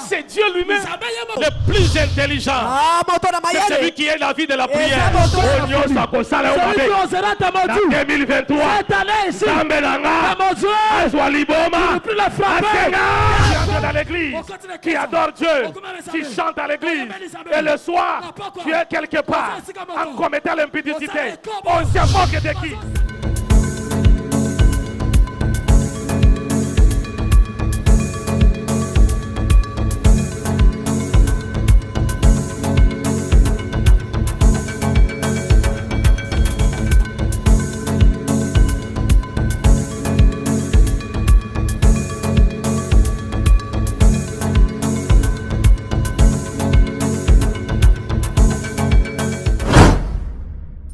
C'est Dieu lui-même, le plus intelligent. C'est celui qui est la vie de la prière. Dans 2023, qui entre dans l'église, qui adore Dieu, qui chante à l'église, et le soir, tu es quelque part en commettant l'impudicité. On se moque de qui?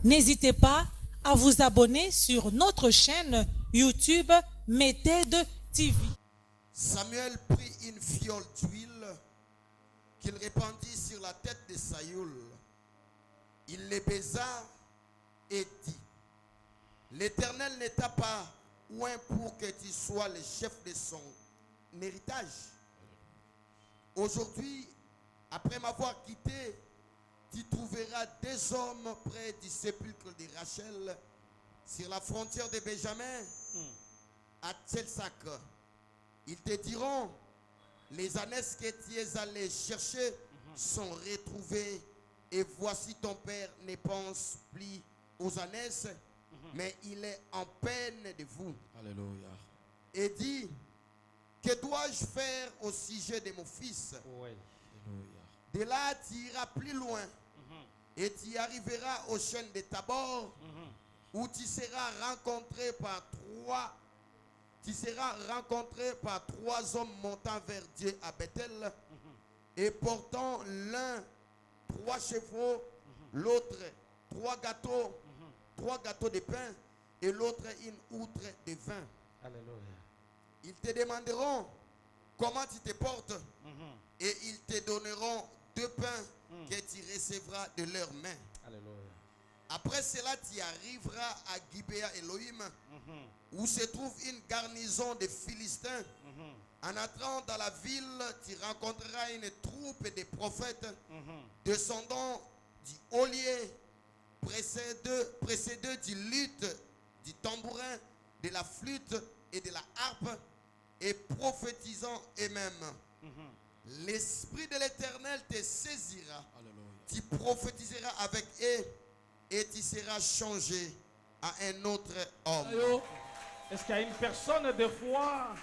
N'hésitez pas à vous abonner sur notre chaîne YouTube Méthode TV. Samuel prit une fiole d'huile qu'il répandit sur la tête de Saül. Il les baisa et dit: L'Éternel n'était pas loin pour que tu sois le chef de son héritage. Aujourd'hui, après m'avoir quitté, tu trouveras des hommes près du sépulcre de Rachel, sur la frontière de Benjamin, à Tselsac. Ils te diront: les ânesses que tu es allé chercher sont retrouvées, et voici ton père ne pense plus aux ânesses, mais il est en peine de vous. Alléluia. Et dit: que dois-je faire au sujet de mon fils? Oui. De là, tu iras plus loin et tu arriveras au chêne de Tabor, où tu seras rencontré par trois hommes montant vers Dieu à Bethel, et portant l'un 3 chevaux, l'autre 3 gâteaux de pain, et l'autre une outre de vin. Alléluia. Ils te demanderont comment tu te portes, et ils te donneront 2 pains que tu recevras de leurs mains. Alléluia. Après cela, tu arriveras à Gibea Elohim, où se trouve une garnison de Philistins. En entrant dans la ville, tu rencontreras une troupe de prophètes descendant du ollier, précédés du luth, du tambourin, de la flûte et de la harpe, et prophétisant eux-mêmes. L'Esprit de l'Éternel te saisira. Alléluia. Tu prophétiseras avec eux et tu seras changé à un autre homme. Est-ce qu'il y a une personne de foi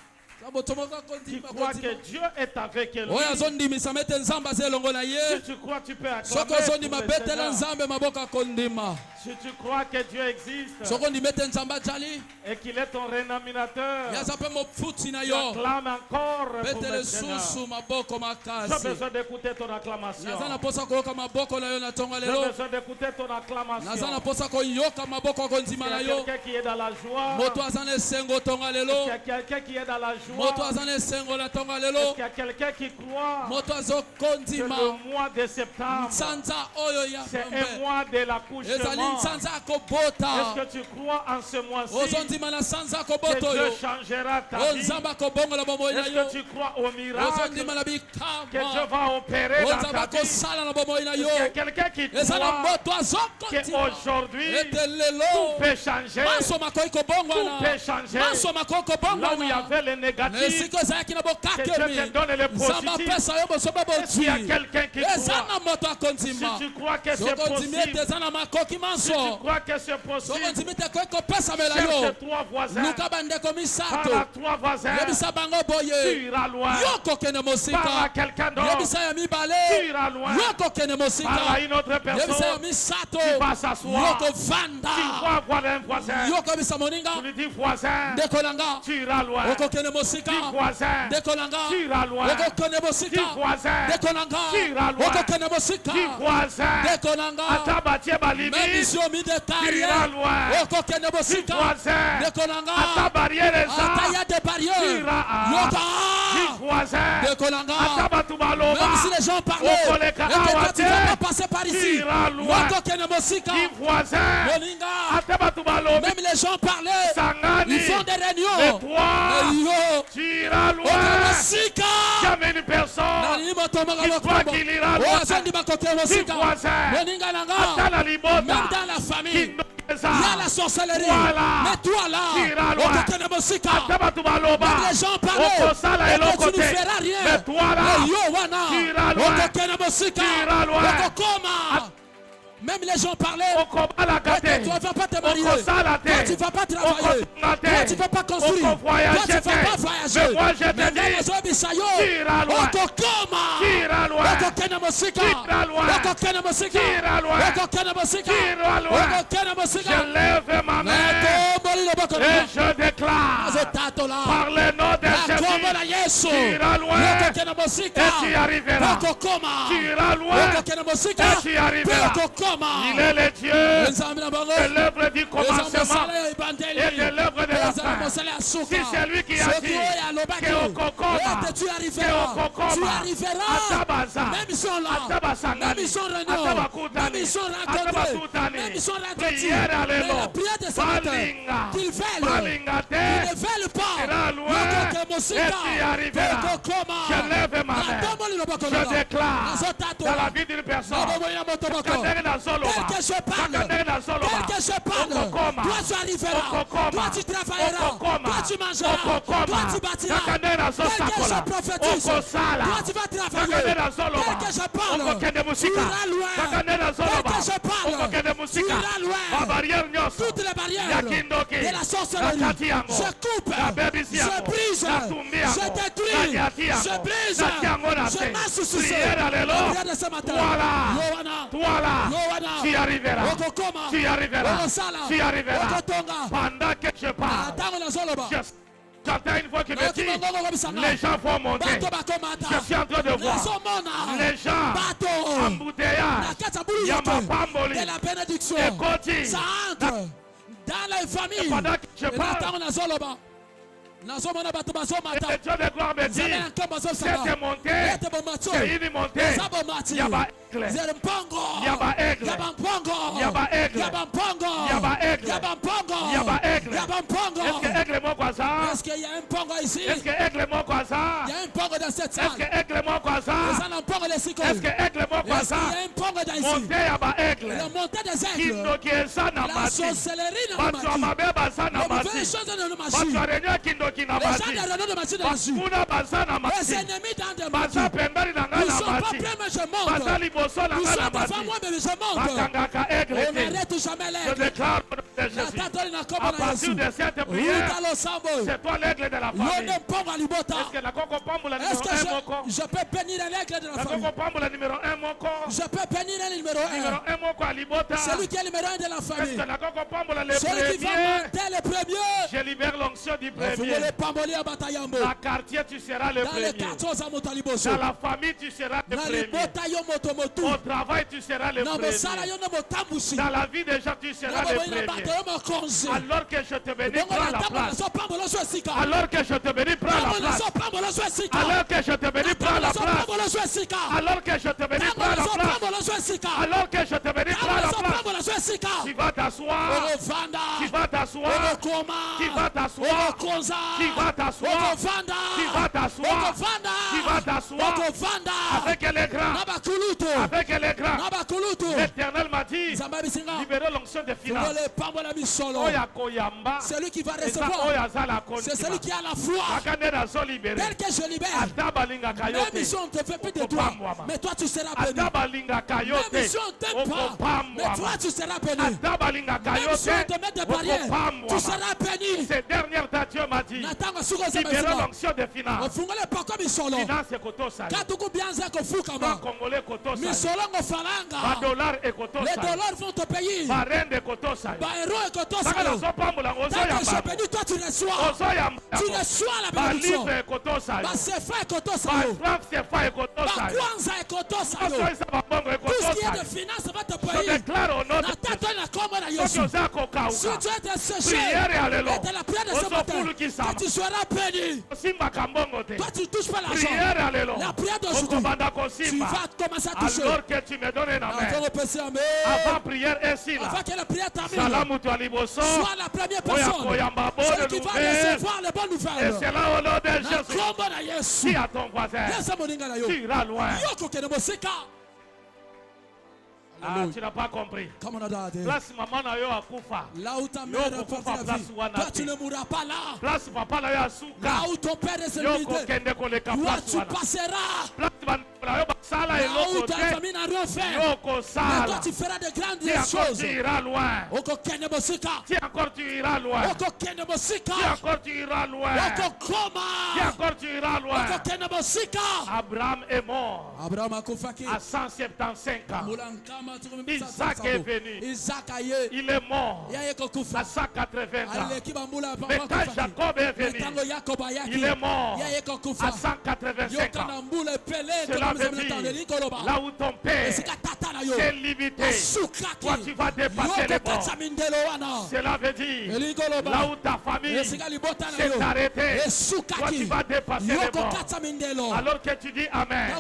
qui croit que Dieu est avec lui? Si tu crois, tu peux acclamer. Si tu crois que Dieu existe et qu'il est ton rénominateur, tu acclames encore pour maintenant. J'ai besoin d'écouter ton acclamation. J'ai besoin d'écouter ton acclamation. Est-ce qu'il y a quelqu'un qui est dans la joie? Est-ce qu'il y a quelqu'un qui est dans la joie? Est-ce qu'il y a quelqu'un qui croit que le mois de septembre, c'est un mois de l'accouchement? Est-ce que tu crois en ce mois-ci que Dieu changera ta vie? Est-ce que tu crois au miracle que Dieu va opérer dans ta vie? Est-ce qu'il y a quelqu'un qui croit qu'aujourd'hui tout peut changer? Tout peut changer. Là où il y avait le négatif, que Dieu te donne le positif. Est-ce qu'il y a quelqu'un qui croit? Si tu crois que c'est possible, si tu crois que c'est possible, cherche 3 voisins. Parle à 3 voisins. Tu iras loin. Parle à quelqu'un d'autre. Tu iras loin. Parle à une autre personne. Tu vas s'asseoir. Tu vas voir un voisin. Tu lui dis: voisin, tu iras loin. Dis: voisin, tu iras loin. Dis: voisin, tu iras loin. Dis: voisin, Atabatie Balimi, tu iras loin. Dis: voisin, Atabariere Za, tu iras. Dis: voisin, Atabatubaloma, Même si les gens parlaient et que tu ne vas pas passer par ici, dis: voisin, même les gens parlaient famille. Ils font des réunions. Mais toi, tu iras loin. Jamais une personne qui croit qu'il ira loin. Si voisin, attends la limote, même dans la famille, il y a la sorcellerie. Mais toi là, tu iras loin. Les gens parlaient, et tu ne feras rien. Mais toi là, tu iras loin. Tu iras loin. Même les gens parlaient. Tu ne vas pas te marier. Toi, tu ne vas pas travailler. Toi, tu ne vas pas construire. Toi, tu ne vas pas voyager. Mais moi, je te dis, tu iras loin. Tu iras loin. Je lève ma main et je déclare par le nom de Jésus, tu iras loin et tu arriveras. Tu iras loin et tu arriveras. Il est le Dieu de l'œuvre du commencement et de l'œuvre de la fin. Si c'est lui qui a dit que au Kokoma, tu arriveras. Même ils sont là. Même ils sont réunis. Même ils sont rencontrés. Même ils sont rencontrés. Mais la prière de ce matin, qu'ils ne veulent pas. Je lève ma main. Je déclare dans la vie d'une personne. Tel que je parle, toi tu arriveras, toi tu travailleras, toi tu mangeras, toi tu bâtiras. Tel que je prophétise, toi tu vas travailler. Tel que je parle, tu iras loin. Tel que je parle, tu iras loin. Toutes les barrières de la sorcellerie, je coupe, je brise, je détruis, je brise, je marche sur ce. Prière de ce matin. Toi là, tu arriveras. Tu arriveras. Tu arriveras. Pendant que je parle, j'entends une voix qui me dit, les gens vont monter. Je suis en train de voir les gens embouteillage. Yamapamboli. Et Koti. Ça entre dans les familles. Pendant que je parle, et le Dieu de gloire me dit, c'est monté, c'est une montée. Il y a pas aigle. Il y a pas aigle. Il y a pas aigle. Il y a pas aigle. Il y a pas aigle. Est-ce que aigle est mon croissant? Est-ce qu'il y a un pongo ici? Est-ce que aigle est mon croissant? Il y a un pongo dans cette salle. Est-ce que aigle est mon croissant? Est-ce que aigle est mon croissant? Il y a un pongo dans ici. Montée, il y a pas aigle. La montée des aigles. La sorcellerie dans le les ennemis dans des matis. Ils sont pas prêts, mais je monte. Ils sont devant moi, mais je monte. On n'arrête jamais l'aigle. À partir de cette prière, c'est toi l'aigle de la famille. Est-ce que je peux bénir l'aigle de la famille? Je peux bénir le numéro 1. Celui qui est le numéro 1 de la famille. Celui qui va monter le premier. Je libère l'onction du premier. Dans le quartier, tu seras le premier. Dans la famille, tu seras le premier. Au travail, tu seras le premier. Dans la vie des gens, tu seras le premier. Alors que je te bénis, prends la place. Alors que je te bénis, prends la place. Alors que je te bénis, prends la place. Alors que je te bénis, prends la place. Alors que je te bénis, prends la place. Tu vas t'asseoir. Tu vas t'asseoir. Tu vas t'asseoir. Tu vas t'asseoir. Tu vas t'asseoir. Tu vas t'asseoir. Avec l'écran. Avec l'écran. L'Éternel m'a dit, libérez l'onction des finances. Celui qui va recevoir, c'est celui qui a la foi. Tel que je libère, même si on ne te fait plus de toi, mais toi tu seras béni. Même si on ne t'aime pas, mais toi tu seras béni. Même si on te met des barrières, tu seras béni. Ces dernières dates, Dieu m'a dit, libérez l'onction des finances. Finance et koto sali. Congolais koto sali. Dollar et koto sali. Les dollars vont te payer. Rende koto sali. Héros et koto Tant que je bénis, toi tu reçois. Tu reçois la bénédiction. Livre et koto sali. Sefa et koto Franc sefa et koto sali. Kwanza et koto Tout Tout ce qui est de finance va te payer. Je déclare au nom de na Yesu. Si tu es desséché, et de la prière de ce matin, que tu seras béni. Toi, tu ne touches pas l'argent. La prière d'aujourd'hui, tu vas commencer à toucher. Alors que tu me donnes un amen. Avant prière ainsi là. Avant que la prière termine, sois la première personne. Celle qui va recevoir les bonnes nouvelles. Et c'est là au nom de Jésus. Dis à ton voisin, tu iras loin. Ah, tu n'as pas compris. Place maman na yo akufa. Là où ta mère a parti la vie, toi tu ne mourras pas là. Place papa na yo asuka. Là où ton père est celui toi tu passeras. Place na yo basala là où ta elokote. famille n'a rien fait. Yoko Mais toi sala. tu feras de grandes Si encore choses. tu iras loin. Oko kende mosika. Si encore tu iras loin. Oko kende mosika. Si encore tu iras loin. Oko koma. Si encore tu iras loin. Oko kende mosika. Abraham est mort Abraham akufaki. à 175 ans. Mulankama Isaac est venu. Isaac aye. Il est mort Ya yeko kufa. à 180 ans. Aleki bambula Mais quand Jacob est venu, Tango Yakob ayaki. il est mort Ya yeko kufa. à 185 ans. Yokana mbule pele. Cela veut dire, là où ton père s'est limité, toi tu vas dépasser les bords. Cela veut dire, là où ta famille s'est arrêtée, toi tu vas dépasser les bords. Alors que tu dis Amen,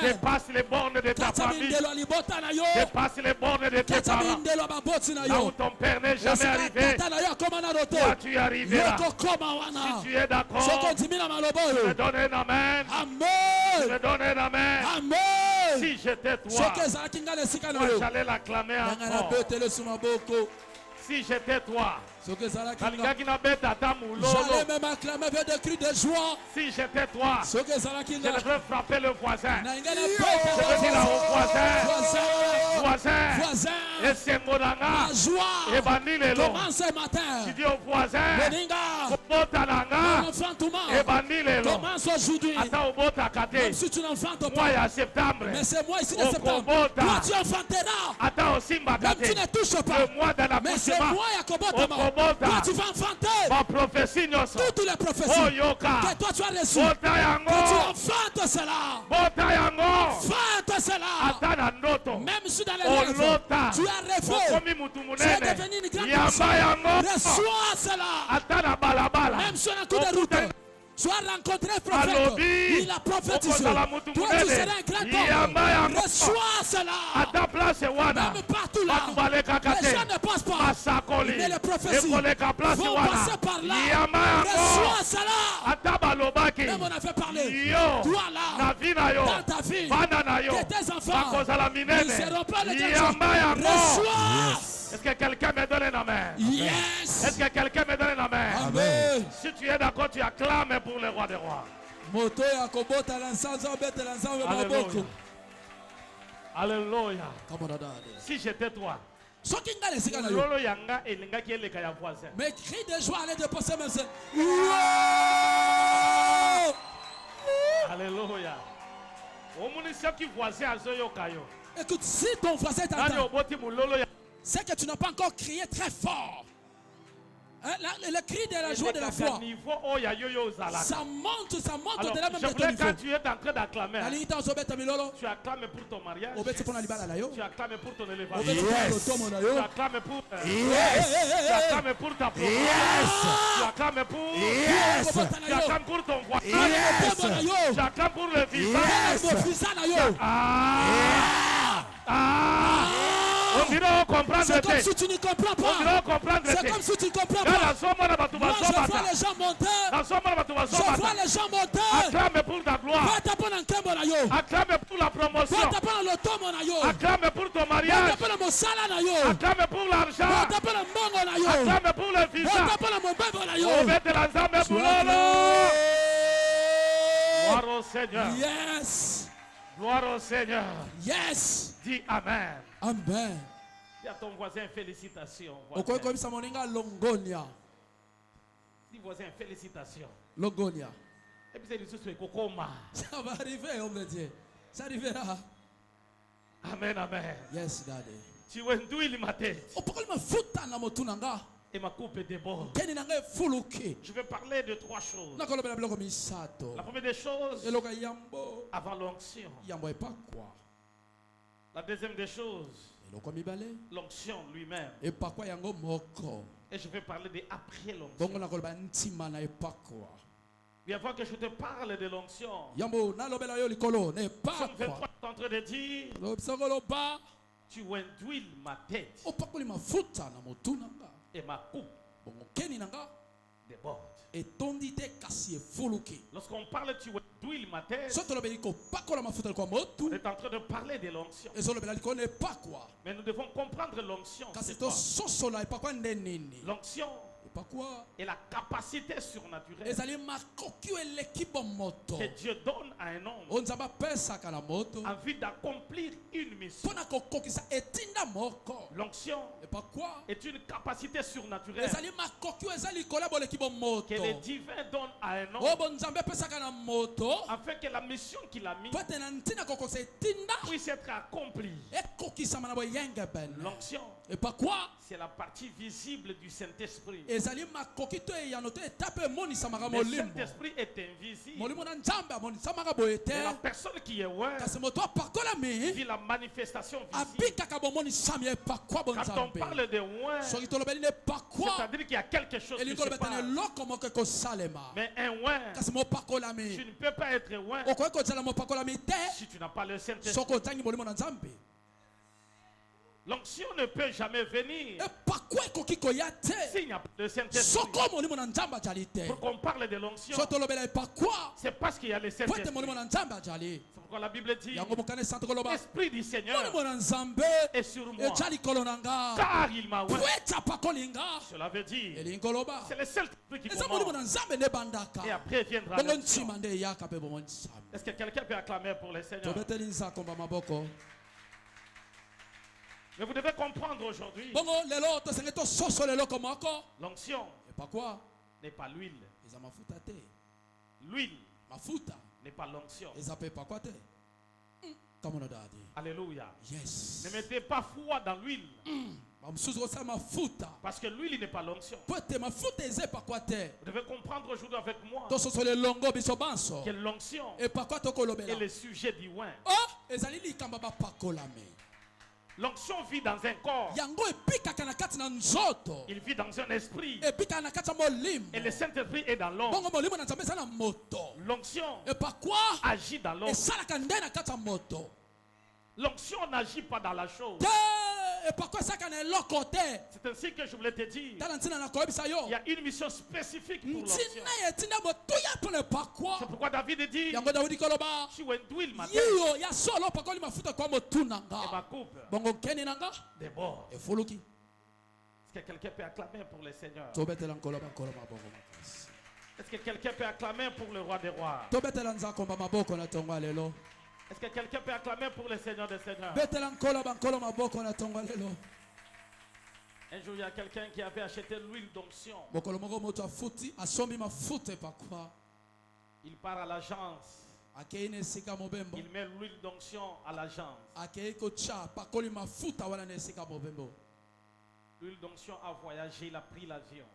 dépasse les bornes de ta famille, dépasse les bornes de tes parents. Là où ton père n'est jamais arrivé, toi tu es arrivé là. Si tu es d'accord, tu me donnes un Amen. Tu me donnes un Amen. Si j'étais toi, moi j'allais l'acclamer encore. Si j'étais toi, j'allais même acclamer avec des cris de joie. si j'étais toi, je devrais frapper le voisin. Je Je veux dire au voisin, et c'est Moranga, la joie et Banilelo. commence ce matin. Tu dis au voisin, Moninga, Kobotananga, mon enfant Touma, et Banilelo. commence aujourd'hui. Attends au Bota Kate. Même si tu n'enfantes Moi, pas. il y a septembre. Mais c'est moi ici de Au septembre. Kobota. Toi tu enfanteras. Attends au Simba Même tu Kate. ne touches pas. Le mois de la Mais c'est Poussima. moi Yakobota. Au Kobota. Toi tu vas enfanter. Ma prophétie, Nyoso. Toutes les prophéties Oh, Yoka. que toi tu as reçues. Bota Que tu Yango. enfantes cela. Bota Yango. Enfante cela. Ata na ndoto. Même si dans les Oh, rêves, Lota. tu as rêvé. Okomi mutu Tu es munene. devenu une grande Yamba personne. Yango. Reçois cela. Ata na balabala. Même sur un coup de route. Soit rencontré prophète. Alobi. Il a prophétisé. Okozala mutu Toi tu munene. seras un grand Yamba homme. Yango. Reçois cela. Ata place wana. Même partout là. Batu baleka Les kate. gens ne passent pas. Masakoli. Mais les prophéties Ekoleka place vont wana. passer par là. Yamba Yango. Reçois cela. Ata balobaki. Même on a fait parler. Yo. Toi là. Na vie na yo. Dans ta vie. Bana na yo. Que tes enfants Bakozala ne minene. seront pas les grands Yamba hommes. Yango. Reçois. Est-ce que quelqu'un me donne un amen? Yes. Est-ce que quelqu'un me donne un amen? Amen. Si tu es d'accord, tu acclames pour le roi des rois. Moto ya kobota la nsanzo bete la nsanzo maboko. Alléluia. Come on, Dad. Si j'étais toi, Soki nga le sika na yo. lolo yanga elingaki eleka ya voisin. Mais cri de joie allait dépasser même ça. Alléluia. Omuni soki voisin azoyoka yo. Écoute, si ton voisin Nani t'entend, oboti mulolo ya. c'est que tu n'as pas encore crié très fort. Hein, le cri de la joie de la foi, Niveau oh ya yo yo zala. ça monte Alors, au-delà même je de ton voulais niveau. quand tu es en train d'acclamer, Alita osobeta milolo, tu acclames pour ton mariage. obeti pona libala na yo. Tu acclames pour ton Obeti élévation. pona lotomo na yo. Tu acclames pour Yes. tu acclames pour ta promotion. Tu acclames pour tu acclames pour ton voisin. Yes. Tu acclames pour le visa. On dirait comprendre. C'est comme si tu ne comprends On dirait pas. comprendre. C'est comme si tu ne comprends Dans pas. la somme, on a battu Moi, je vois les gens monter. Dans la somme, on a battu Je vois les gens monter. acclame pour ta gloire. Acclame pour la promotion. Acclame pour ton mariage. Acclame pour l'argent. Acclame pour le visa. Obete la nzambe bulolo. Gloire au Seigneur. Yes. Gloire au Seigneur. Yes. Dis Amen. Amen. Dis à ton voisin félicitations. Okoye komisa moninga longonia. Dis voisin félicitations. Longonia. Et puis c'est le souci kokoma. Ça va arriver, homme de Dieu. Ça arrivera. Amen, amen. Yes, daddy. Tu es doué le matin. Pourquoi il me fout dans mon tunanga? Et ma coupe déborde. Keni nanga fuluki. Je vais parler de trois choses. Nakolo bela biloko misato. La première des choses, Eloka yambo. avant l'onction. Yambo est pas quoi. La deuxième des choses, L'onction lui-même. Et je vais parler de après l'onction. Bien fois que je te parle de l'onction, Somme 23 est en train de dire, tu induis ma tête et ma coupe déborde. Lorsqu'on parle tu induis ma tête, on est en train de parler de l'onction. Mais nous devons comprendre l'onction. L'onction et la capacité surnaturelle que Dieu donne à un homme en vue d'accomplir une mission. L'onction est une capacité surnaturelle que le divin donne à un homme afin que la mission qu'il a mise puisse être accomplie. L'onction, c'est la partie visible du Saint-Esprit. Le Saint-Esprit est invisible. Mais la personne qui est vit la manifestation visible. Quand on parle de c'est-à-dire qu'il y a quelque chose qui se passe. Mais un tu ne peux pas être si tu n'as pas le Saint-Esprit. L'onction ne peut jamais venir s'il n'y a pas de Saint-Esprit. Pour qu'on parle de l'onction, c'est parce qu'il y a le Saint-Esprit. C'est pourquoi la Bible dit, l'Esprit du Seigneur est sur moi, car il m'a oint. Cela veut dire, c'est le seul truc qui commence. Et après viendra l'onction. Est-ce que quelqu'un peut acclamer pour le Seigneur? Mais vous devez comprendre aujourd'hui, l'onction n'est pas l'huile. L'huile n'est pas l'onction. Alléluia. Yes. Ne mettez pas foi dans l'huile. Parce que l'huile n'est pas l'onction. Vous devez comprendre aujourd'hui avec moi que l'onction est le sujet du oint. L'onction vit dans un corps. Il vit dans un esprit. Et le Saint-Esprit est dans l'homme. L'onction agit dans l'homme. L'onction n'agit pas dans la chose. C'est ainsi que je voulais te dire. Il y a une mission spécifique pour l'onction. C'est pourquoi David dit, tu induis ma tête et ma coupe déborde. Est-ce que quelqu'un peut acclamer pour le Seigneur? Est-ce que quelqu'un peut acclamer pour le roi des rois? Est-ce que quelqu'un peut acclamer pour le Seigneur des Seigneurs? Un jour, il y a quelqu'un qui avait acheté l'huile d'onction. Il part à l'agence. Il met l'huile d'onction à l'agence. L'huile d'onction a voyagé, il a pris l'avion.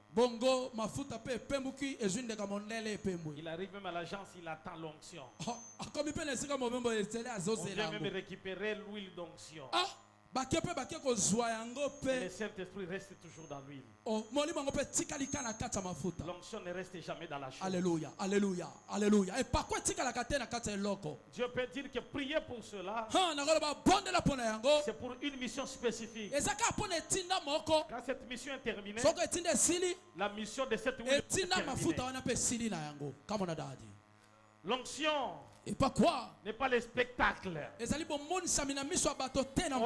Il arrive même à l'agence, il attend l'onction. On vient même récupérer l'huile d'onction. Le Saint-Esprit reste toujours dans l'huile. L'onction ne reste jamais dans la chose. Alléluia, alléluia, alléluia. Dieu peut dire que prier pour cela, c'est pour une mission spécifique. Quand cette mission est terminée, la mission de cette huile est terminée. L'onction n'est pas le spectacle. On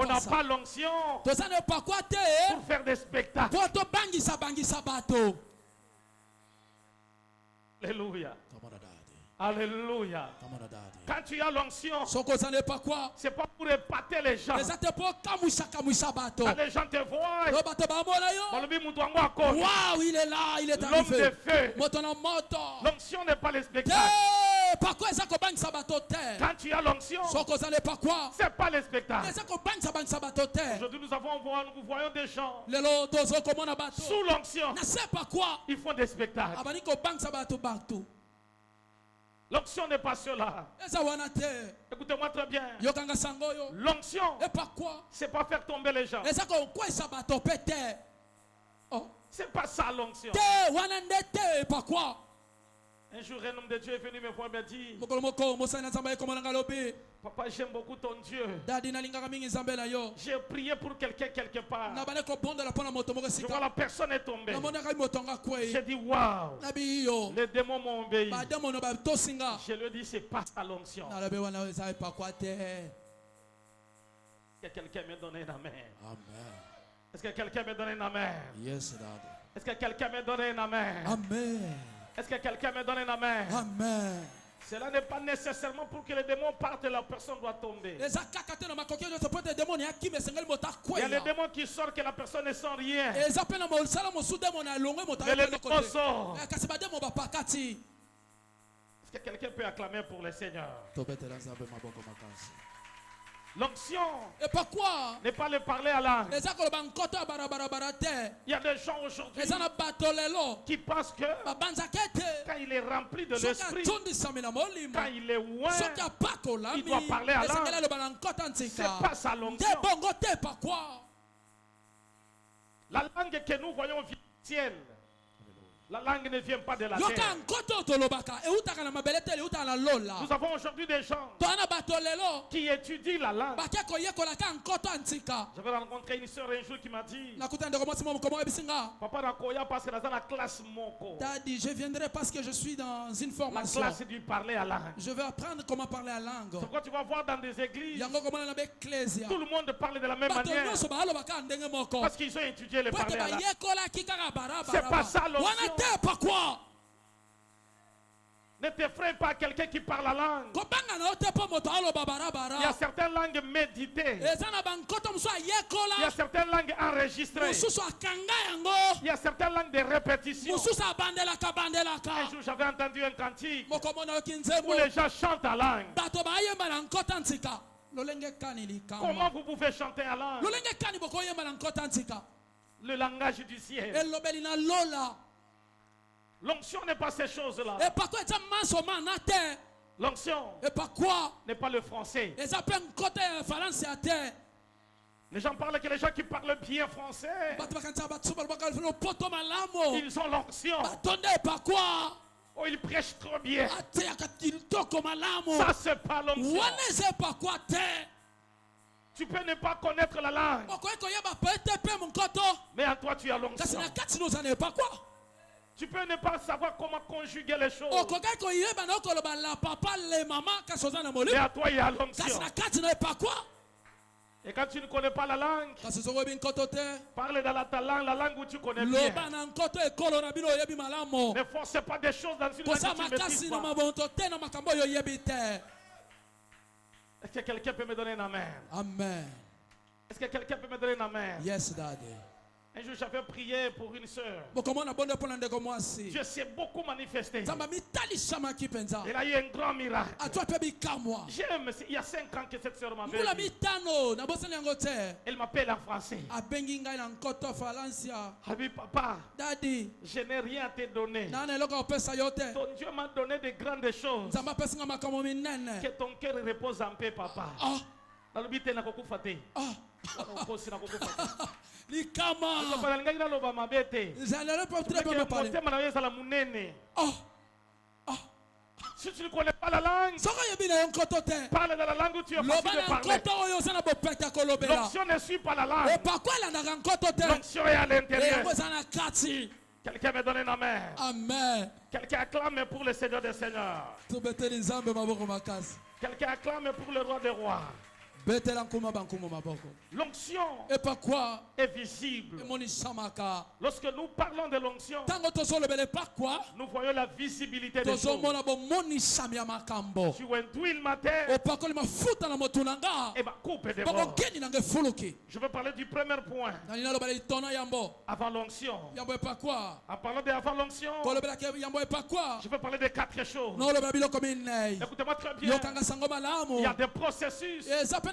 n'a pas l'onction pour faire des spectacles. Alléluia. Alléluia. Quand tu as l'onction, c'est pas pour épater les gens. Quand les gens te voient, waouh, il est là, il est arrivé. L'homme de feu. L'onction n'est pas le spectacle. Quand tu as l'onction, c'est pas le spectacle. Aujourd'hui, nous voyons des gens sous l'onction. Ils font des spectacles. L'onction n'est pas cela. Écoutez-moi très bien. L'onction, c'est pas faire tomber les gens. C'est pas ça l'onction. Un jour, un homme de Dieu est venu me voir et me dit, papa, j'aime beaucoup ton Dieu. J'ai prié pour quelqu'un quelque part. Je vois la personne est tombée. J'ai dit, waouh, les démons m'ont obéi. Je lui ai dit, c'est pas ça l'onction. Est-ce que quelqu'un m'a donné un amen? Est-ce que quelqu'un m'a donné un amen? Yes, Daddy. Est-ce que quelqu'un m'a donné un amen? Amen. Est-ce que quelqu'un me donne un amen? Amen. Cela n'est pas nécessairement pour que les démons partent et la personne doit tomber. Il y a les démons qui sortent que la personne ne sent rien. Mais les démons sortent. Est-ce que quelqu'un peut acclamer pour le Seigneur? L'onction n'est pas le parler à langue. Il y a des gens aujourd'hui qui pensent que quand il est rempli de l'esprit, quand il est loin, il doit parler à langue. C'est pas sa l'onction. La langue que nous voyons vient du ciel. La langue ne vient pas de la terre. Nous avons aujourd'hui des gens qui étudient la langue. J'avais rencontré une soeur un jour qui m'a dit, Papa Nakoya parce que dans la classe Moko. Daddy, je viendrai parce que je suis dans une formation. La classe du parler à langue. Je vais apprendre comment parler à langue. C'est pourquoi tu vas voir dans des églises, tout le monde parle de la même manière. Parce qu'ils ont étudié le parler à langue. C'est pas ça l'onction. Pourquoi? Ne t'effraie pas quelqu'un qui parle la langue. Il y a certaines langues méditées. Il y a certaines langues enregistrées. Il y a certaines langues de répétition. Un jour, j'avais entendu un cantique où les gens chantent en langue. Comment vous pouvez chanter en langue? Le langage du ciel. L'onction n'est pas ces choses-là. L'onction n'est pas le français. Les gens parlent que les gens qui parlent bien français, ils ont l'onction. Oh, ils prêchent trop bien. Ça, c'est pas l'onction. Tu peux ne pas connaître la langue, mais en toi, tu as l'onction. Tu peux ne pas savoir comment conjuguer les choses, mais à toi, il y a l'onction. Et quand tu ne connais pas la langue, parle dans ta langue, la langue où tu connais bien. Ne force pas des choses dans une langue que tu ne maîtrises pas. Est-ce que quelqu'un peut me donner un amen? Amen. Est-ce que quelqu'un peut me donner un amen? Yes, Daddy. Un jour, j'avais prié pour une sœur. Dieu s'est beaucoup manifesté. Il a eu un grand miracle. J'aime, il y a 5 ans que cette sœur m'avait dit. Elle m'appelle en français. Habib papa, Daddy, je n'ai rien à te donner. Ton Dieu m'a donné de grandes choses. Que ton cœur repose en paix, papa. Si tu ne connais pas la langue, parle dans la langue où tu es facile de parler. L'onction ne suit pas la langue. L'onction est à l'intérieur. Quelqu'un me donne un amen. Amen. Quelqu'un acclame pour le Seigneur des Seigneurs. Quelqu'un acclame pour le Roi des Rois. L'onction est visible. Lorsque nous parlons de l'onction, nous voyons la visibilité des choses. Tu induis le matin et ma coupe est débord. Je veux parler du premier point. Avant l'onction. En parlant d'avant l'onction, je veux parler de 4 choses. Écoutez-moi très bien. Il y a des processus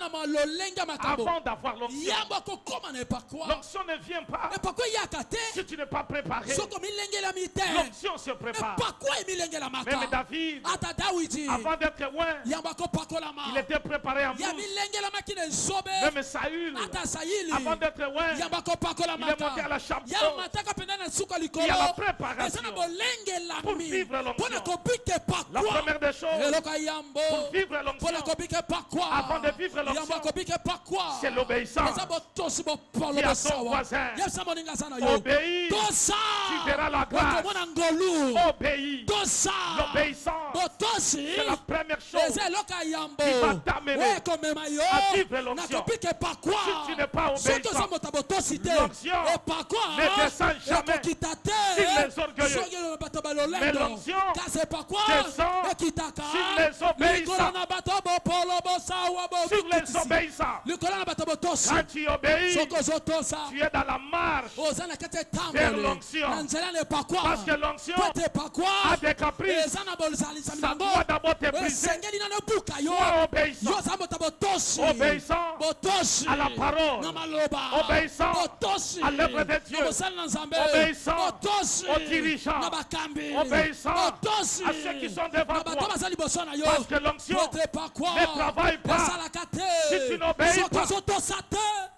avant d'avoir l'onction. L'onction ne vient pas si tu n'es pas préparé. L'onction se prépare. Même David, avant d'être loin, il était préparé en bouche. Même Saül, avant d'être loin, il est monté à la chambre. Il y a la préparation pour vivre l'onction. La première des choses, pour vivre l'onction, avant de vivre l'onction, c'est l'obéissance. Dis à ton voisin, obéis, tu verras la grâce. Obéis. L'obéissance, c'est la première chose qui va t'amener à vivre l'onction. Si tu n'es pas obéissant, l'onction ne descend jamais sur les orgueilleux. Mais l'onction descend sur les obéissants. Sur les obéissants. Quand tu obéis, tu es dans la marche vers l'onction. Parce que l'onction a des caprices. Ça doit d'abord te briser. Sois obéissant. Obéissant à la parole. Obéissant à l'œuvre de Dieu. Obéissant aux dirigeants. Obéissant à ceux qui sont devant toi. Parce que l'onction ne travaille pas si tu n'obéis pas.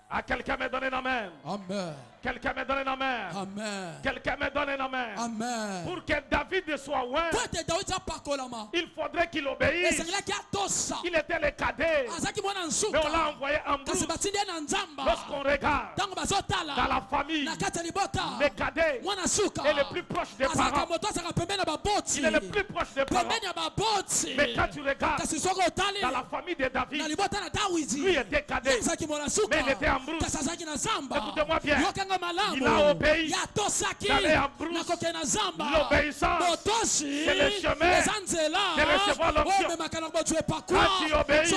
À quelqu'un me donne une amen. Amen. Quelqu'un me donne une amen. Amen. Quelqu'un me donne une amen. Amen. Pour que David soit loin, il faudrait qu'il obéisse. Il était le cadet, mais on l'a envoyé en brousse. Lorsqu'on regarde dans la famille, le cadet est le plus proche des parents. Il est le plus proche des parents. Mais quand tu regardes dans la famille de David, lui était cadet, mais il était en brousse. Écoutez-moi bien. Il a obéi d'aller en brousse. L'obéissance, c'est le chemin de recevoir l'onction. Quand tu obéis,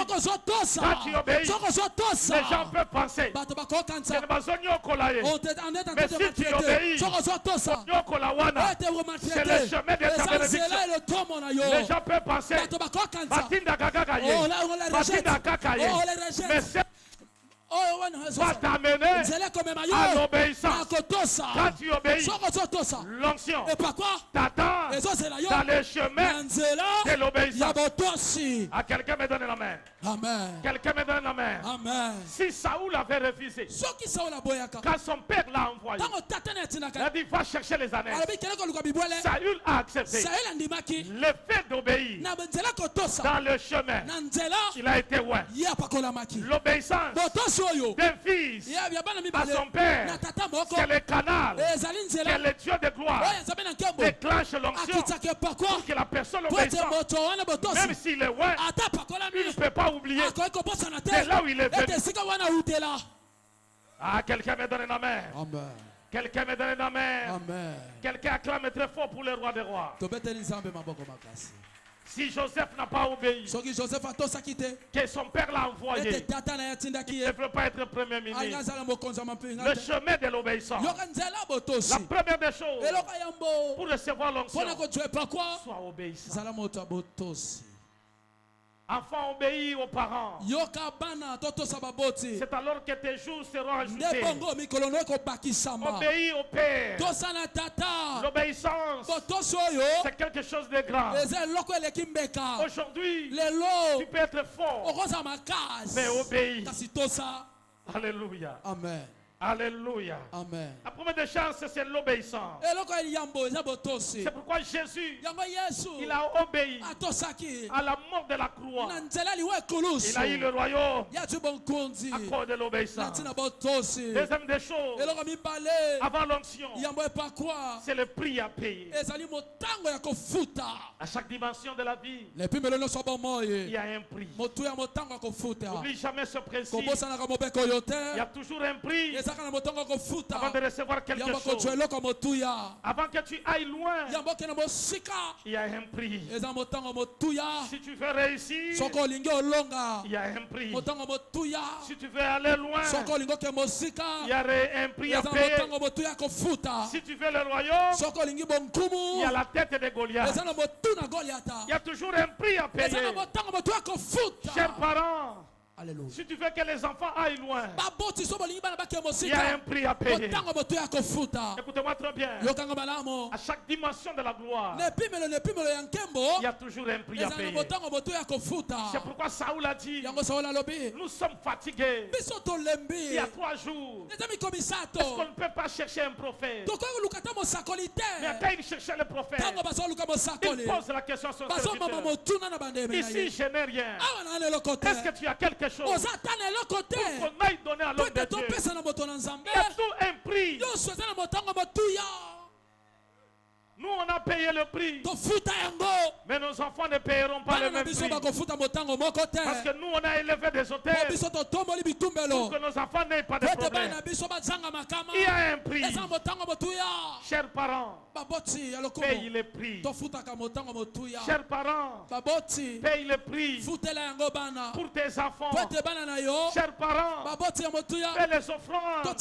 les gens peuvent penser c'est mais si tu obéis, c'est le chemin de ta bénédiction. Les gens peuvent penser mais c'est va t'amener à l'obéissance. Quand tu obéis, l'onction t'attend dans le chemin de l'obéissance. À quelqu'un me donne la main. Amen. Quelqu'un me donne la main. Amen. Si Saoul avait refusé, quand son père l'a envoyé, il a dit va chercher les années. Saül a accepté. Le fait d'obéir dans le chemin, il a été loin. L'obéissance d'un fils à son père, c'est le canal que le Dieu de gloire déclenche l'onction pour que la personne obéissante, même s'il est loin, il ne peut pas oublier c'est là où il est venu. Ah, quelqu'un me donne une main. Amen. Quelqu'un me donne une main. Amen. Quelqu'un acclame très fort pour le roi des rois. Si Joseph n'a pas obéi, que son père l'a envoyé, il ne peut pas être premier ministre. Le chemin de l'obéissance. La première des choses, pour recevoir l'onction, sois obéissant. Enfant, obéis aux parents. C'est alors que tes jours seront ajoutés. Obéis au Père. L'obéissance, c'est quelque chose de grand. Aujourd'hui, tu peux être fort, mais obéis. Alléluia. Amen. Alléluia. Amen. La première des chances, c'est l'obéissance. C'est pourquoi Jésus, il a obéi à la mort de la croix. Il a eu le royaume à cause de l'obéissance. Deuxième des choses, avant l'onction, c'est le prix à payer. À chaque dimension de la vie, il y a un prix. N'oublie jamais ce principe. Il y a toujours un prix avant de recevoir quelque chose. Avant que tu ailles loin, il y a un prix. Si tu veux réussir, il y a un prix. Si tu veux aller loin, il y a un prix à payer. Si tu veux le royaume, il y a la tête de Goliath. Il y a toujours un prix à payer. Chers parents, Alléluia. Si tu veux que les enfants aillent loin, il y a un prix à payer. Écoutez-moi très bien. À chaque dimension de la gloire, il y a toujours un prix à payer. C'est pourquoi Saoul a dit, nous sommes fatigués. Il y a 3 jours. Est-ce qu'on ne peut pas chercher un prophète? Mais quand il cherchait le prophète, il pose la question à son serviteur. Ici, je n'ai rien. Est-ce que tu as quelque chose pour qu'on aille donner à l'homme de Dieu? Il y a tout un prix. Nous, on a payé le prix. Mais nos enfants ne payeront pas le même prix. Parce que nous, on a élevé des hôtels pour que nos enfants n'aient pas de problème. Il y a un prix. Chers parents, paye le prix. Chers parents, paye le prix pour tes enfants. Chers parents, fais les offrandes au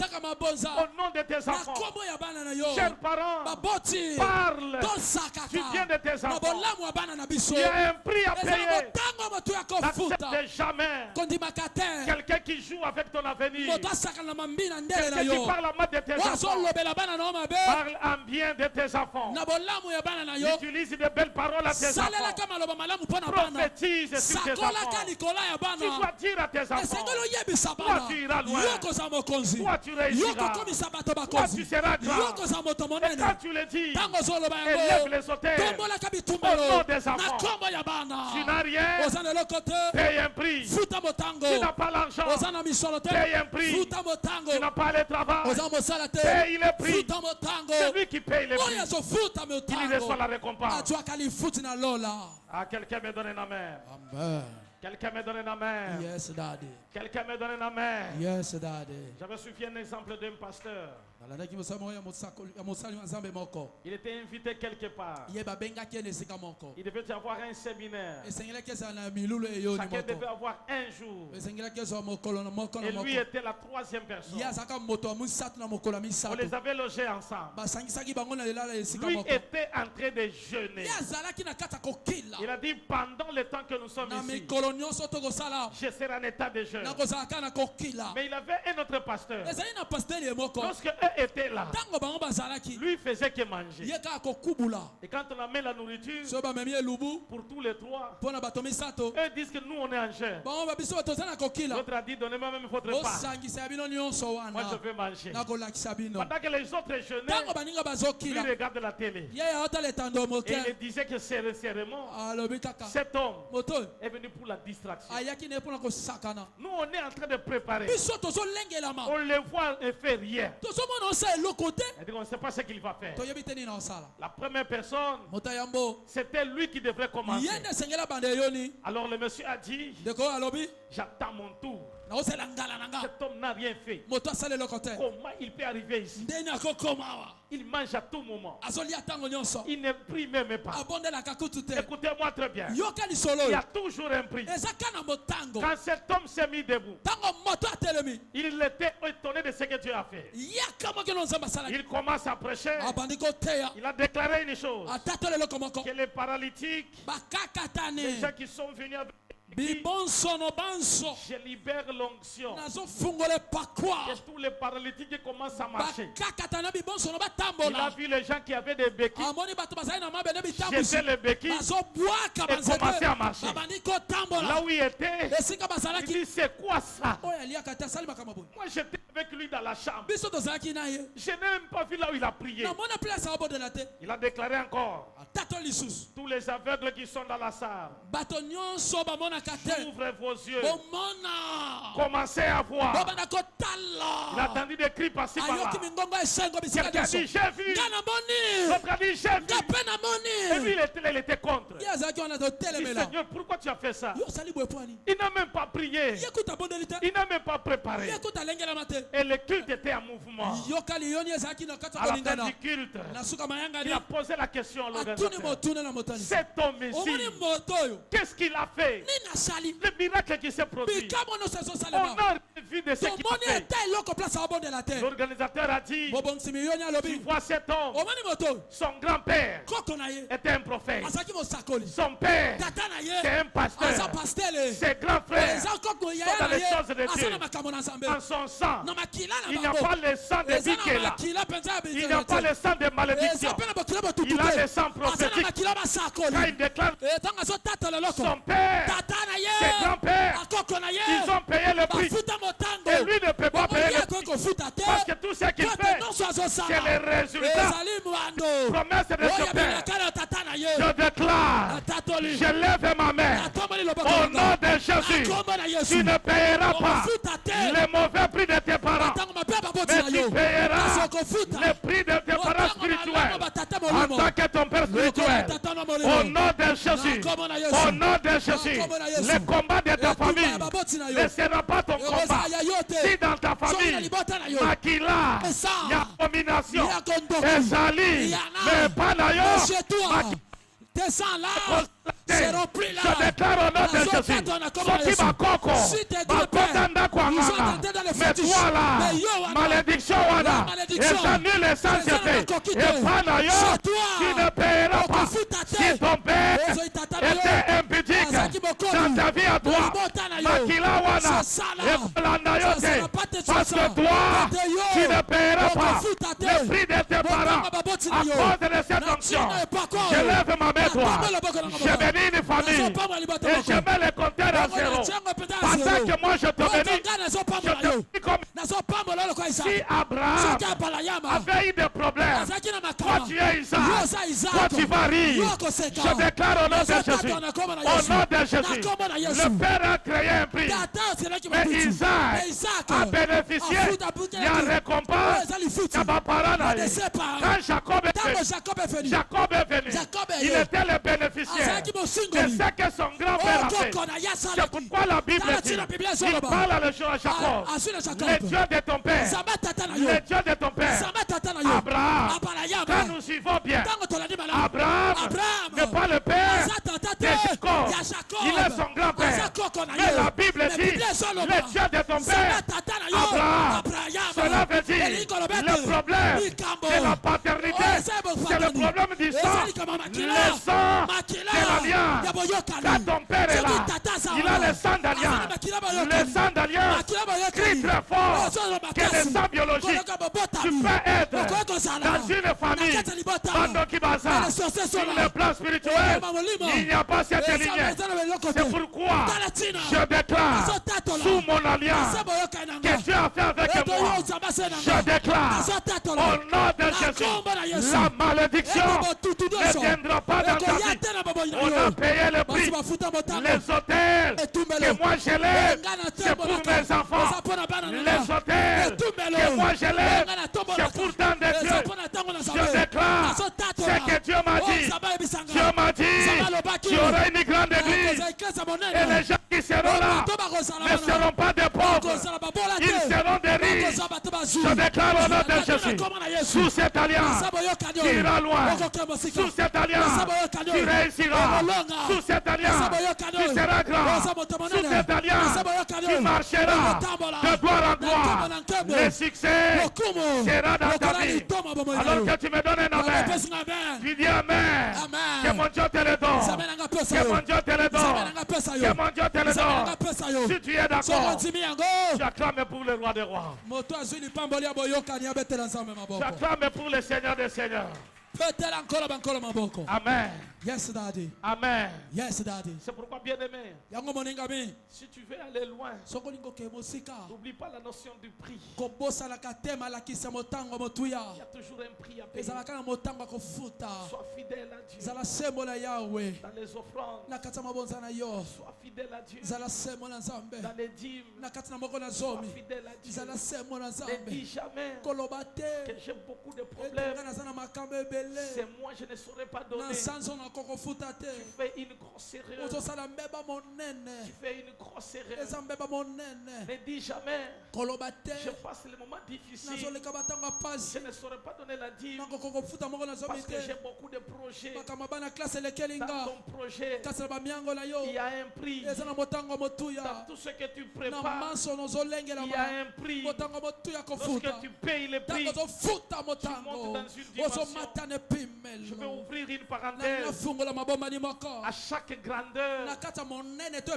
nom de tes enfants. Chers parents, parle. Tu viens de tes enfants. Il y a un prix à payer. N'accepte jamais quelqu'un qui joue avec ton avenir. Quelqu'un qui parle mal de tes enfants. Parle en bien de tes enfants. Utilise de belles paroles à tes enfants. Prophétise sur tes enfants. Tu dois dire à tes enfants, toi tu iras loin. Toi tu réussiras. Toi tu seras grand. Et quand tu le dis, élève les hôtels au nom des enfants. Tu n'as rien, paye un prix. Tu n'as pas l'argent, paye un prix. Tu n'as pas le travail, paye le prix. Celui qui paye le prix, il reçoit la récompense. Ah, quelqu'un me donne un amen. Amen. Quelqu'un me donne un amen. Yes, daddy. Quelqu'un me donne un amen. Yes, daddy. J'avais suffi un exemple d'un pasteur. Il était invité quelque part. Il devait y avoir un séminaire. Chacun devait avoir un jour. Et lui était la 3e personne. On les avait logés ensemble. Lui était en train de jeûner. Il a dit, pendant le temps que nous sommes ici, je serai en état de jeûne. Mais il avait un autre pasteur. Lorsque eux étaient là, lui faisait que manger. Et quand on amène la nourriture pour tous les 3, eux disent que nous on est en jeûne. L'autre a dit, donnez-moi même votre part. Moi je veux manger. Pendant que les autres jeûnaient, lui regarde la télé. Et il disait que sérieusement, cet homme est venu pour la distraction. Nous on est en train de préparer. On le voit et fait rien. On ne sait pas ce qu'il va faire. La première personne, c'était lui qui devrait commencer. Alors le monsieur a dit, j'attends mon tour. Cet homme n'a rien fait. Comment il peut arriver ici? Il mange à tout moment. Il ne prie même pas. Écoutez-moi très bien. Il y a toujours un prix. Quand cet homme s'est mis debout, il était étonné de ce que Dieu a fait. Il commence à prêcher. Il a déclaré une chose, que les paralytiques, les gens qui sont venus avec je libère l'onction. Que tous les paralytiques commencent à marcher. Il a vu les gens qui avaient des béquilles jeter les béquilles et commencer à marcher. Là où il était, il dit, c'est quoi ça? Moi j'étais avec lui dans la chambre. Je n'ai même pas vu là où il a prié. Il a déclaré encore, tous les aveugles qui sont dans la salle, ouvrez vos yeux. Commencez à voir. Il a entendu des cris par-ci par-là. Quelqu'un a dit, j'ai vu. L'autre a dit, j'ai vu. Et lui, il était contre. Il dit, Seigneur, pourquoi tu as fait ça? Il n'a même pas prié. Il n'a même pas préparé. Et le culte était en mouvement. À la fin du culte, il a posé la question à l'organisateur. Cet homme ici, qu'est-ce qu'il a fait? Le miracle qui s'est produit. On a vu de ce qu'il a fait. L'organisateur a dit, tu vois cet homme, son grand-père était un prophète. Son père était un pasteur. Ses grands frères sont dans les choses de Dieu. En son sang, il n'y a pas le sang de Bikela. Il n'y a pas le sang de malédiction. Il a le sang prophétique. Quand il déclare son père, ses grands-pères, ils ont payé le prix. Et lui ne peut pas payer le prix. Parce que tout ce qu'il fait, c'est le résultat. Promesse de ce père. Je déclare, je lève ma main. Au nom de Jésus, tu ne payeras pas le mauvais prix de tes parents. Mais tu payeras le prix de tes parents spirituels. En tant que ton père spirituel. Au nom de Jésus. Au nom de Jésus. Le combat de ta famille ne sera pas ton combat. Si dans ta famille, Makila, il y a abomination, Ezali, mais pas d'ailleurs, tes sangs là seront pris là. Je déclare au nom de Jésus. Sorti ma coco. Mais toi là, malédiction wana. Et j'annule les saintetés. Et pas d'ailleurs, tu ne paieras pas. Si ton père était impudique dans ta vie à toi, Makila wana. Et Landayote. Parce que toi, tu ne paieras pas le prix de tes parents. À cause de cette onction, je lève ma main toi. Je bénis une famille et je mets les compteurs à zéro. Pendant que moi je te bénis, je te dis comme si Abraham avait eu des problèmes. Toi tu es Isaac, toi tu vas rire. Je déclare au nom de Jésus. Au nom de Jésus, le Père a créé un prix. Mais Isaac a bénéficié de la récompense de ma parole. Quand Jacob est venu, il était le bénéficiaire de ce que son grand-père a fait. C'est pourquoi la Bible dit, il parle à Jacob, le Dieu de ton père, le Dieu de ton père, Abraham. Quand nous suivons bien, Abraham n'est pas le père de Jacob, il est son grand-père. Mais la Bible dit, le Dieu de ton père, Abraham. Cela veut dire, le problème de la paternité, c'est le problème du sang. Le sang de l'alliance. Quand ton père est là, il a le sang d'alliance. Le sang d'alliance crie très fort que le sang biologique. Tu peux être dans une famille Bandokibaza. Sur le plan spirituel, il n'y a pas cette lignée. C'est pourquoi je déclare sous mon alliance que Dieu a fait avec moi. Je déclare au nom de Jésus, la malédiction ne viendra pas dans ta vie. On a payé le prix. Les hôtels que moi je lève, c'est pour mes enfants. Les hôtels que moi je lève, c'est pour tant de Dieu. Je déclare ce que Dieu m'a dit. Dieu m'a dit, tu auras une grande église. Et les gens qui seront là ne seront pas des pauvres. Ils seront des riches. Je déclare au nom de Jésus, sous cette alliance, tu iras loin. Sous cette alliance, tu réussiras. Sous cette alliance, tu seras grand. Sous cette alliance, tu marcheras de gloire en gloire. Le succès sera dans ta vie. Alors que tu me donnes un amen, tu dis amen. Que mon Dieu te le donne. Que mon Dieu te le donne. Que mon Dieu te le donne. Si tu es d'accord, tu acclames pour le roi des rois. Tu acclames pour le Seigneur des seigneurs. Amen. Yes, Daddy. Amen. Yes, Daddy. C'est pourquoi, bien-aimé, si tu veux aller loin, n'oublie pas la notion du prix. Il y a toujours un prix à payer. Sois fidèle à Dieu. Dans les offrandes, sois fidèle à Dieu. Dans les dîmes, sois fidèle à Dieu. Ne dis jamais que j'ai beaucoup de problèmes. C'est moi, je ne saurais pas donner. Tu fais une grosse erreur. Tu fais une grosse erreur. Ne dis jamais, je passe les moments difficiles. Je ne saurais pas donner la dîme parce que j'ai beaucoup de projets. Dans ton projet, il y a un prix. Dans tout ce que tu prépares, il y a un prix. Lorsque tu payes le prix, tu montes dans une dimension. Je vais ouvrir une parenthèse. À chaque grandeur,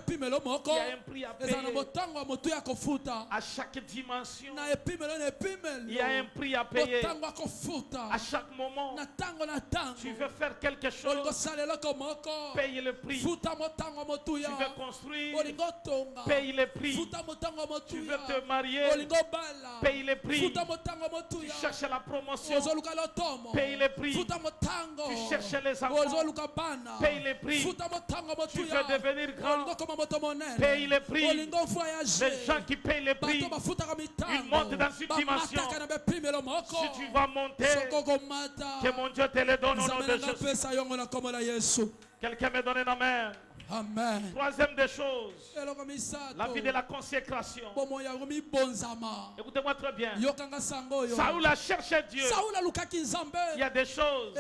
il y a un prix à payer. À chaque dimension, il y a un prix à payer. À chaque moment, tu veux faire quelque chose, paye le prix. Tu veux construire, paye le prix. Tu veux te marier, paye le prix. Tu cherches la promotion, paye le prix. Tu cherches les enfants, paye le prix. Tu veux devenir grand, paye le prix. Les gens qui payent le prix, ils montent dans une dimension. Si tu vas monter, que mon Dieu te le donne au nom de Jésus. Quelqu'un me donne une main. Amen. Troisième des choses, la vie de la consécration. Écoutez-moi très bien. Saoul a cherché Dieu. Il y a des choses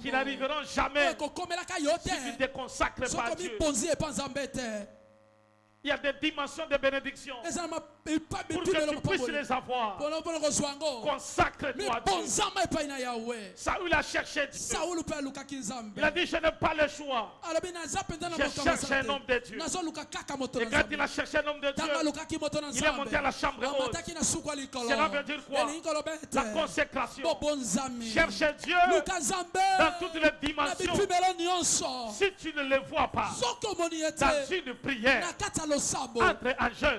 qui n'arriveront jamais si tu te consacres pas à Dieu. Il y a des dimensions de bénédiction. Pour que tu puisses les avoir, consacre-toi à Dieu. Saoul a cherché Dieu. Il a dit, je n'ai pas le choix. Je cherche un homme de Dieu. Et quand il a cherché un homme de Dieu, il est monté à la chambre haute. Cela veut dire quoi? La consécration. Cherche Dieu dans toutes les dimensions. Si tu ne le vois pas dans une prière, entre en jeûne,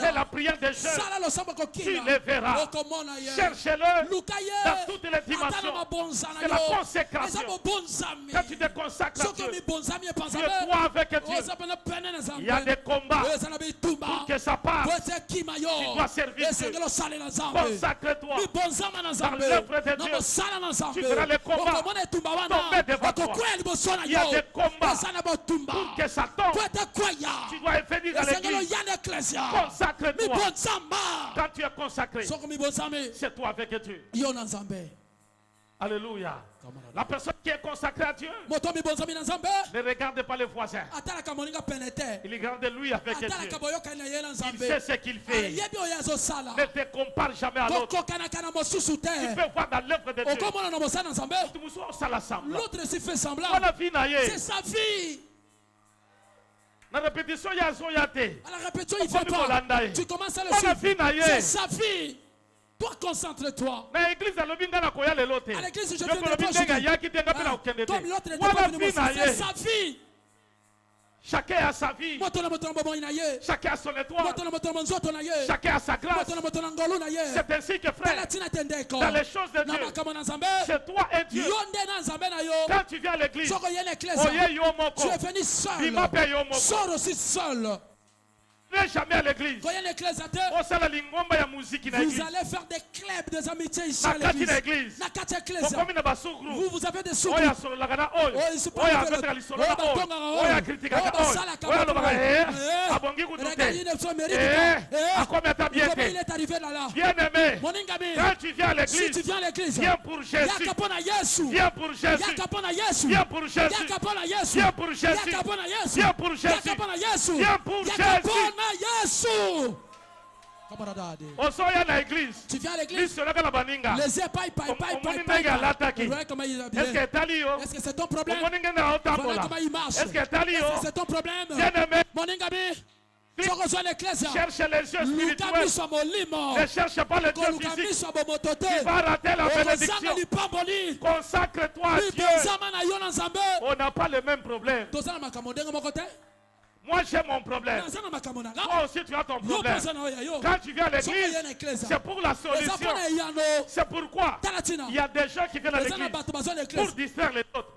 c'est la prière des jeunes, tu le verras. Cherche-le dans toutes les dimensions. C'est la consécration. Quand tu te consacres à Dieu, tu es toi avec Dieu. Il y a des combats pour que ça passe. Tu dois servir Dieu. Consacre-toi dans l'œuvre de Dieu. Tu verras les combats tomber devant toi. Il y a des combats pour que ça tombe. Tu dois venir à l'église. Consacre-toi. Quand tu es consacré, c'est toi avec Dieu. Alléluia. La personne qui est consacrée à Dieu ne regarde pas les voisins. Il regarde lui avec Dieu. Il sait ce qu'il fait. Ne te compare jamais à l'autre. Tu peux voir dans l'œuvre de Dieu. L'autre se fait semblant. C'est sa vie. À la répétition, il fait pas. Tu commences à le suivre. C'est sa vie. Toi, concentre-toi. À l'église, je ne viendrai pas aujourd'hui. Comme l'autre n'était pas venu, c'est sa vie. Chacun a sa vie. Chacun a son étoile. Chacun a sa grâce. C'est ainsi que frère, dans les choses de Dieu, c'est toi et Dieu. Quand tu viens à l'église, tu es venu seul. Sors aussi seul. Ne viens jamais à l'église. Vous allez faire des clubs, des amitiés ici à l'église. Vous avez des sous. Il est arrivé là. Bien-aimé, quand tu viens à l'église, viens pour Jésus. Viens pour Jésus. Viens pour Jésus. Viens pour Jésus. Viens pour Jésus. Viens pour Jésus. Tu viens à l'église. Les épailles. Est-ce que c'est ton problème? Voilà comment il marche. Est-ce que c'est ton problème? Cherche les yeux spirituels. Ne cherche pas les yeux physiques. Tu vas rater la bénédiction. Consacre-toi à Dieu. On n'a pas le même problème. Moi j'ai mon problème. Toi aussi tu as ton problème. Quand tu viens à l'église, c'est pour la solution. C'est pourquoi il y a des gens qui viennent à l'église pour distraire les autres.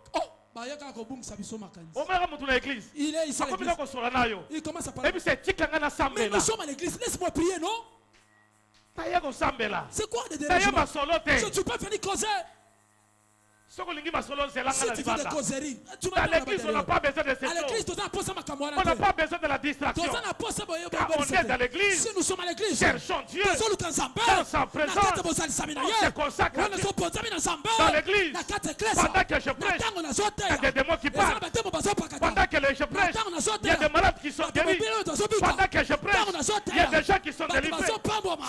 Il est ici à l'église. Il commence à parler. Mais nous sommes à l'église. Laisse-moi prier, non? C'est quoi de déranger? Tu peux venir causer. Si tu fais des causeries, dans l'église, on n'a pas besoin de ces choses. On n'a pas besoin de la distraction. Quand on est dans l'église, si nous sommes à l'église, cherchons Dieu dans sa présence. On se consacre à Dieu. Dans l'église, pendant que je prêche, il y a des démons qui partent. Pendant que je prêche, il y a des malades qui sont guéris. Pendant que je prêche, il y a des gens qui sont délivrés.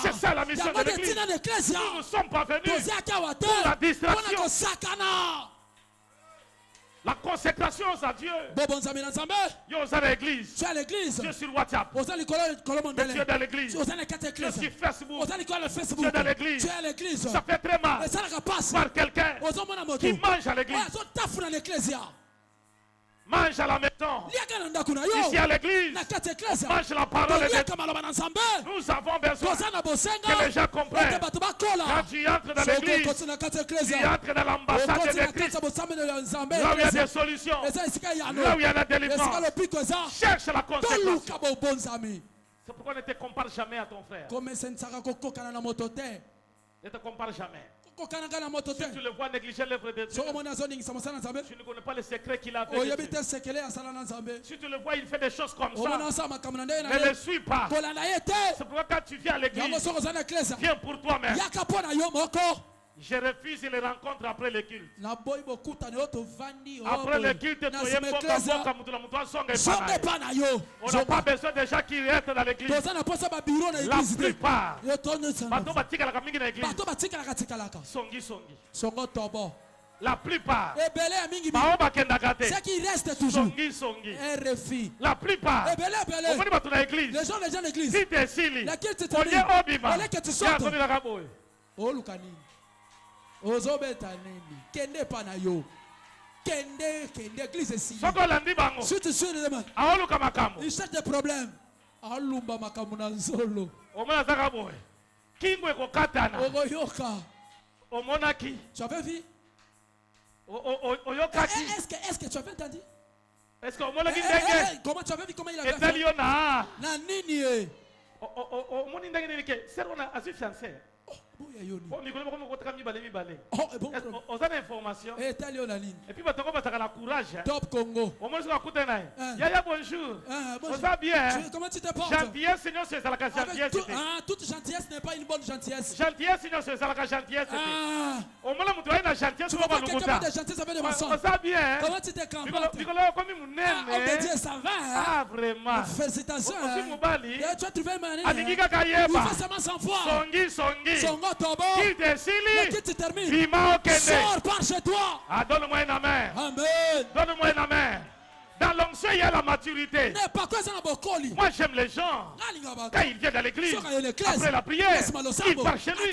C'est ça la mission de l'église. Nous ne sommes pas venus pour la distraction. La consécration à Dieu. Yo à l'église. Tu es à l'église. Tu es sur WhatsApp. Tu es dans l'église. Tu es sur Facebook. Tu es dans l'église. Tu es à l'église. Ça fait très mal. Par quelqu'un qui mange à l'église. Mange à la maison. Ici à l'église, mange la parole de Dieu. Nous avons besoin que les gens comprennent. Quand tu entres dans l'église, tu entres dans l'ambassade de Christ. Là où il y a des solutions, là où il y a la délivrance, cherche la consécration. C'est pourquoi ne te compare jamais à ton frère. Ne te compare jamais. Si tu le vois négliger l'œuvre de Dieu, tu ne connais pas le secret qu'il a fait. Si tu le vois, il fait des choses comme ça. Ne le suis pas. C'est pourquoi quand tu viens à l'église, viens pour toi-même. Je refuse les rencontres après le culte. Après le culte, on n'a pas besoin de gens qui restent dans l'église. La plupart. La plupart. C'est qui reste toujours. RFI. La plupart. Les gens de l'église. Si tu es Sili, que tu sortes. Oh, Lucani. Ozobeta nini. Kende panayo. Kende église ici. Si tu suis le il cherche des problèmes. Alumba makamu na nzolo. Ogoyoka. Omonaki. Tu avais vu? Est-ce que tu avais entendu? Est-ce que omonaki comment tu avais vu comment il avait fait? Na nini omoni ndenge nini ke serona azu fiancé. Bon, on a l'information. Et puis, on a la courage. Top Congo. Yaya, bonjour. On va bien. Comment tu te portes? Gentillesse, sinon c'est ça la gentillesse. Toute gentillesse n'est pas une bonne gentillesse. Gentillesse, sinon c'est ça la gentillesse. Au moment où tu as une gentillesse, tu vas pas quelqu'un de gentillesse avec des mensonges. On va bien. Comment tu te comportes? Dieu, ça va. Ah, vraiment. Félicitations. Tu as trouvé une manière. Il fait seulement sans foi. Songi. Qui te termine. Sors par chez toi. Donne-moi une main. Amen. Donne-moi une main. Dans l'onction, il y a la maturité. Moi, j'aime les gens. Quand ils viennent à l'église, après la prière, ils partent chez lui.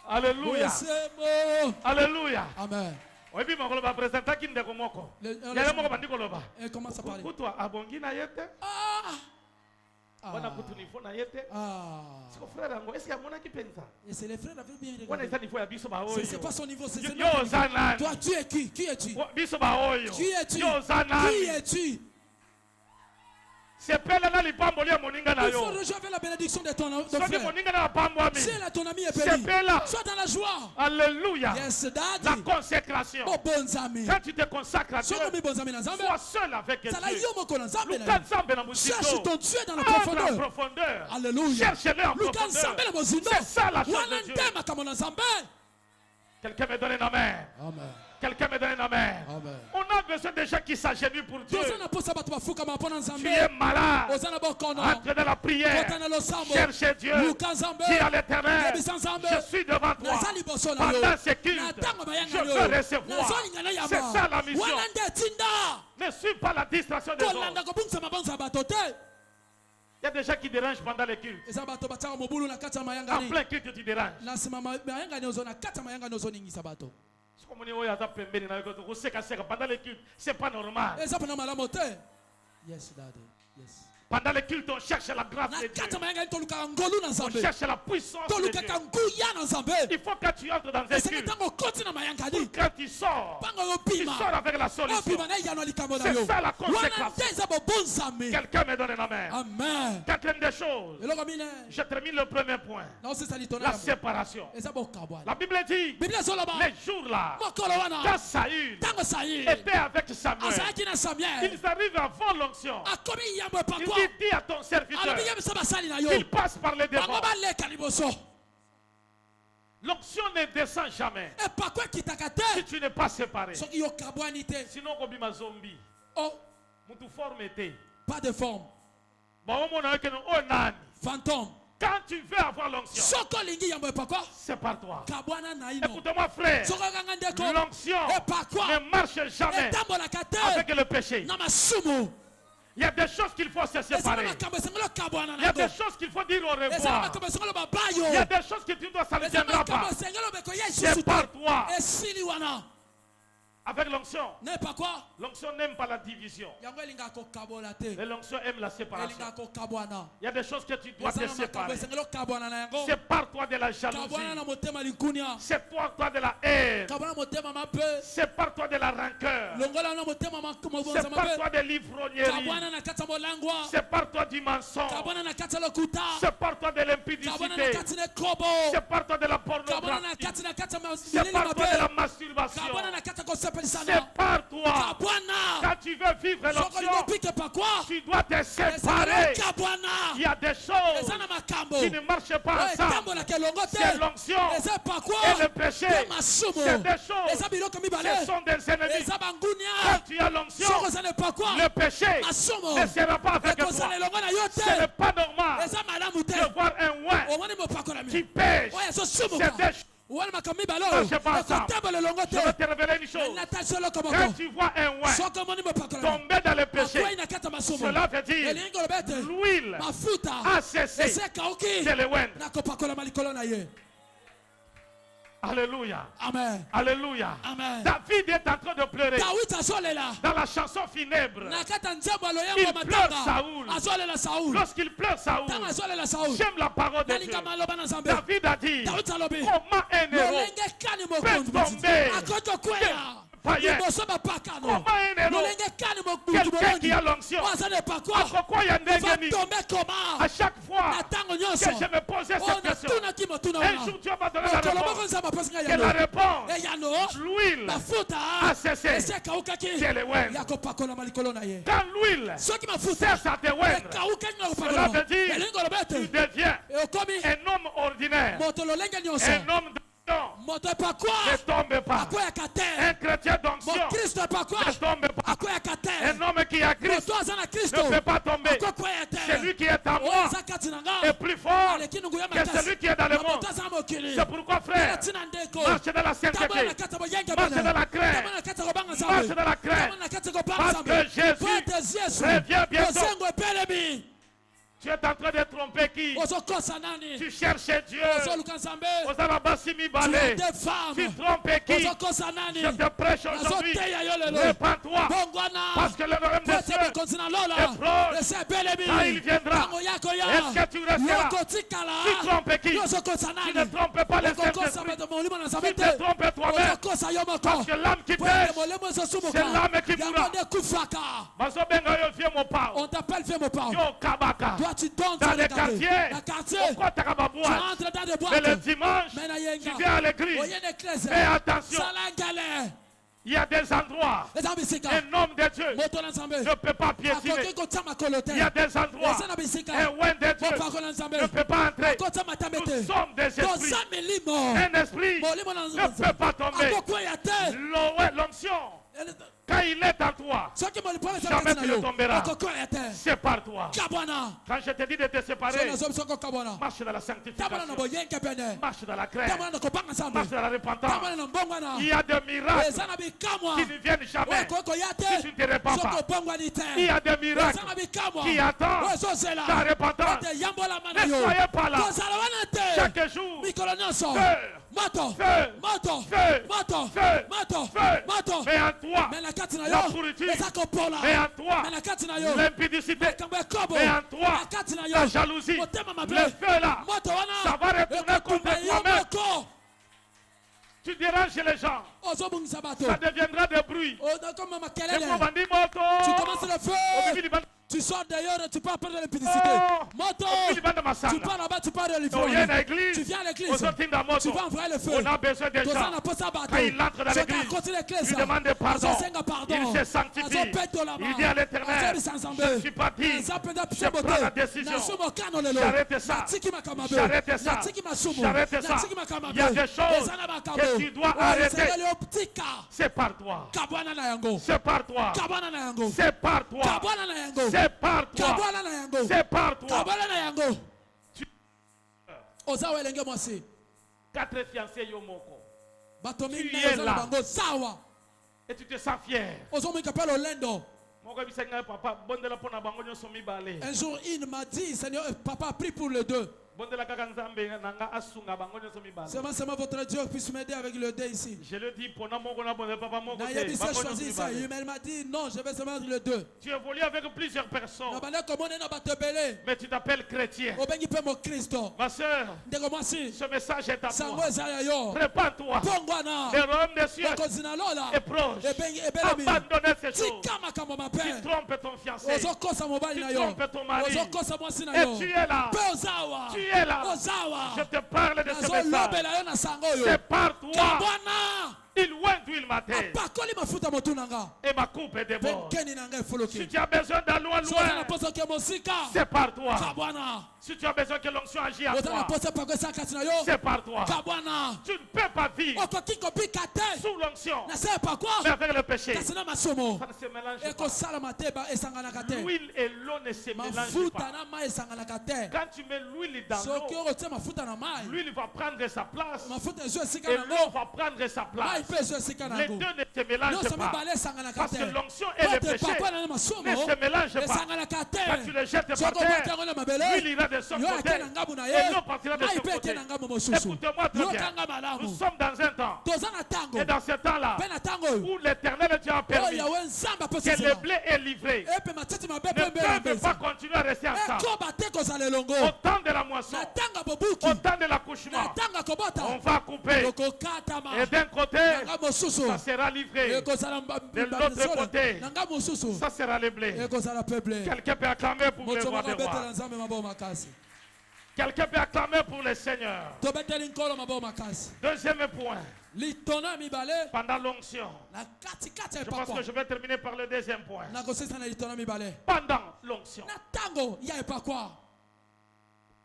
Alléluia. Alléluia. Amen. Oui, mais on va présenter qui ne komoko. Et comment ça parle? Toi, abongi na yete. C'est les frères avaient bien regardé. C'est pas son niveau, c'est son niveau. Toi, tu es qui? Qui es-tu? Qui es-tu? Qui es-tu? Il faut rejoindre la bénédiction de ton frère. Si ton ami est béni, sois dans la joie. Alléluia. Yes, daddy. La consécration. Quand tu te consacres à Dieu, sois seul avec Dieu. Cherche ton Dieu dans la profondeur. Alléluia. Cherche-le en profondeur. C'est ça la chose de Dieu. Quelqu'un me donne un amen. Amen. Quelqu'un me donne un amen. Amen. On a besoin de gens qui s'agenouillent pour Dieu. Tu es malade. Entre dans la prière. Cherche Dieu. Dis à l'Éternel. Je suis devant toi. Pendant ces cultes, je veux recevoir. C'est ça la mission. Ne suis pas la distraction des autres. Il y a des gens qui dérangent pendant les cultes. En plein culte, tu déranges. Pendant les cultes, c'est pas normal. Yes, daddy. Yes. Pendant le culte, on cherche la grâce de Dieu. On cherche la puissance de Dieu. Il faut que tu entres dans un culte. Quand tu sors avec la solution. C'est ça la consécration. Quelqu'un me donne un amen. Amen. Quatrième des choses. Je termine le premier point. La séparation. La Bible dit, les jours là, quand Saül était avec Samuel, ils arrivent avant l'onction. Il dit à ton serviteur qu'il passe par les devants. L'onction ne descend jamais si tu n'es pas séparé. Sinon, comme un zombie. Pas de forme. Fantôme. Quand tu veux avoir l'onction, c'est par toi. Écoute-moi, frère. L'onction ne marche jamais avec le péché. Il y a des choses qu'il faut se séparer. Il y a des choses qu'il faut dire au revoir. Il y a des choses que tu dois, ça ne tiendra pas. C'est par toi. Avec l'onction, l'onction n'aime pas la division. Et l'onction aime la séparation. Il y a des choses que tu dois te séparer. C'est par toi de la jalousie. C'est par toi de la haine. C'est par toi de la rancœur. C'est par toi de l'ivrognerie. C'est par toi du mensonge. C'est par toi de l'impudicité. C'est par toi de la pornographie. C'est par toi de la masturbation. C'est par toi. Quand tu veux vivre l'onction, tu dois te séparer. Il y a des choses qui ne marchent pas ensemble. C'est l'onction et le péché. C'est des choses. Ce sont des ennemis. Quand tu as l'onction, le péché ne sera pas avec toi. Ce n'est pas normal de voir un oin qui pêche. C'est des choses. Je vais te révéler une chose. Quand tu vois un oin tomber dans le péché, cela veut dire l'huile a cessé. C'est le oin. Alléluia. Amen. Alléluia. Amen. David est en train de pleurer. Dans la chanson funèbre, il pleure Saoul. Lorsqu'il pleure Saoul, j'aime la parole de Dieu. David a dit, comment un héros peut tomber païen? Comment un héros, quelqu'un qui a l'onction, à chaque fois que je me posais cette question, un jour Dieu m'a donné la réponse. Et la réponse, l'huile a cessé. C'est le oin. Quand l'huile cesse à te oindre, cela veut dire tu deviens un homme ordinaire, un homme de ne tombe pas. Un chrétien d'onction ne tombe pas. Un homme qui a Christ ne peut pas tomber. Celui qui est en moi est plus fort que celui qui est dans le monde. C'est pourquoi, frère, marche dans la sainteté, marche dans la crainte, marche dans la crainte, parce que Jésus revient bientôt. Tu es en train de tromper qui? Tu cherches Dieu. Tu trompes qui? Je te prêche aujourd'hui. Répands-toi. Parce que le royaume des cieux est proche. Quand il viendra, est-ce que tu resteras? Tu trompes qui? Tu ne trompes pas les Saint-Esprit. Tu te trompes toi-même. Parce que l'âme qui pêche, c'est l'âme qui mourra. On t'appelle vieux mon père. Tu dans les quartiers, tu entres dans des boîtes. Mais le dimanche, tu viens à l'église. Fais attention. Il y a des endroits, un homme de Dieu ne peut pas piétiner. Il y a des endroits, un oin de Dieu ne peut pas entrer. Nous sommes des esprits. Un esprit ne peut pas tomber. L'onction, quand il est en toi, jamais tu ne tomberas. C'est par toi. Quand je te dis de te séparer, marche dans la sanctification, marche dans la crainte, marche dans la repentance. Il y a des miracles qui ne viennent jamais si tu ne te répands pas. Il y a des miracles qui attendent ta repentance. Ne soyez pas là chaque jour que Moto. Feu. Moto. Feu. Moto. Feu. Moto. Feu. Moto. Mais en toi, la pourriture. Mais en toi, l'impudicité. Mais en toi, la jalousie. Le feu là, ça va retourner contre toi-même. Tu déranges les gens. Ça deviendra des bruits. Tu commences le feu. Tu sors d'ailleurs et tu pars de l'impudicité. Moto. Tu pars là-bas, tu pars de l'impudicité. Tu viens à l'église. Tu vas envoyer le feu. On a besoin des gens. Quand il entre dans l'église, il demande pardon. Il se sanctifie. Il dit à l'Éternel, je ne suis pas digne. Je prends la décision. J'arrête ça. J'arrête ça. J'arrête ça. Il y a des choses que tu dois arrêter. C'est par toi. C'est par toi. C'est par toi. C'est par toi. C'est par toi. Quatre fiancés Yomoko. Tu es là. Et tu te sens fier. Un jour, il m'a dit, Seigneur, papa, prie pour les deux. Seulement votre Dieu puisse m'aider avec le dé ici. Je le dis pour il m'a dit non, je vais seulement avec le deux. Tu évolues avec plusieurs personnes. Mais tu t'appelles chrétien. Ma soeur, ce message est à toi. Prépare-toi. Le royaume des cieux est proche. Abandonne ces choses. Tu trompes ton fiancé. Tu trompes ton mari. Et tu es là. Tu es là. Je te parle de ce message. C'est par toi. Il oint d'huile ma tête. Et ma coupe est déborde. Si tu as besoin d'aller loin, c'est par toi. Si tu as besoin que l'onction agisse à toi, c'est par toi. Tu ne peux pas vivre sous l'onction, mais avec le péché. Ça ne se mélange pas. L'huile et l'eau ne se mélangent pas. Quand tu mets l'huile dans l'eau, l'huile va prendre sa place et l'eau va prendre sa place. Les deux ne se mélangent pas. Parce que l'onction et le péché ne se mélangent pas. Quand tu les jettes par terre, l'huile ira de son côté et l'eau partira de son côté. Écoutez-moi très bien. Nous sommes dans un temps. Et dans ce temps-là, où l'Éternel Dieu a permis que le blé est livré, ne peut pas continuer à rester ensemble. Au temps de la moisson, au temps de l'accouchement, on va couper. Et d'un côté, ça sera livré. De l'autre côté, ça sera le blé. Quelqu'un peut acclamer pour le roi des rois. Quelqu'un peut acclamer pour le Seigneur. Deuxième point. Pendant l'onction. Je pense que je vais terminer par le deuxième point. Pendant l'onction.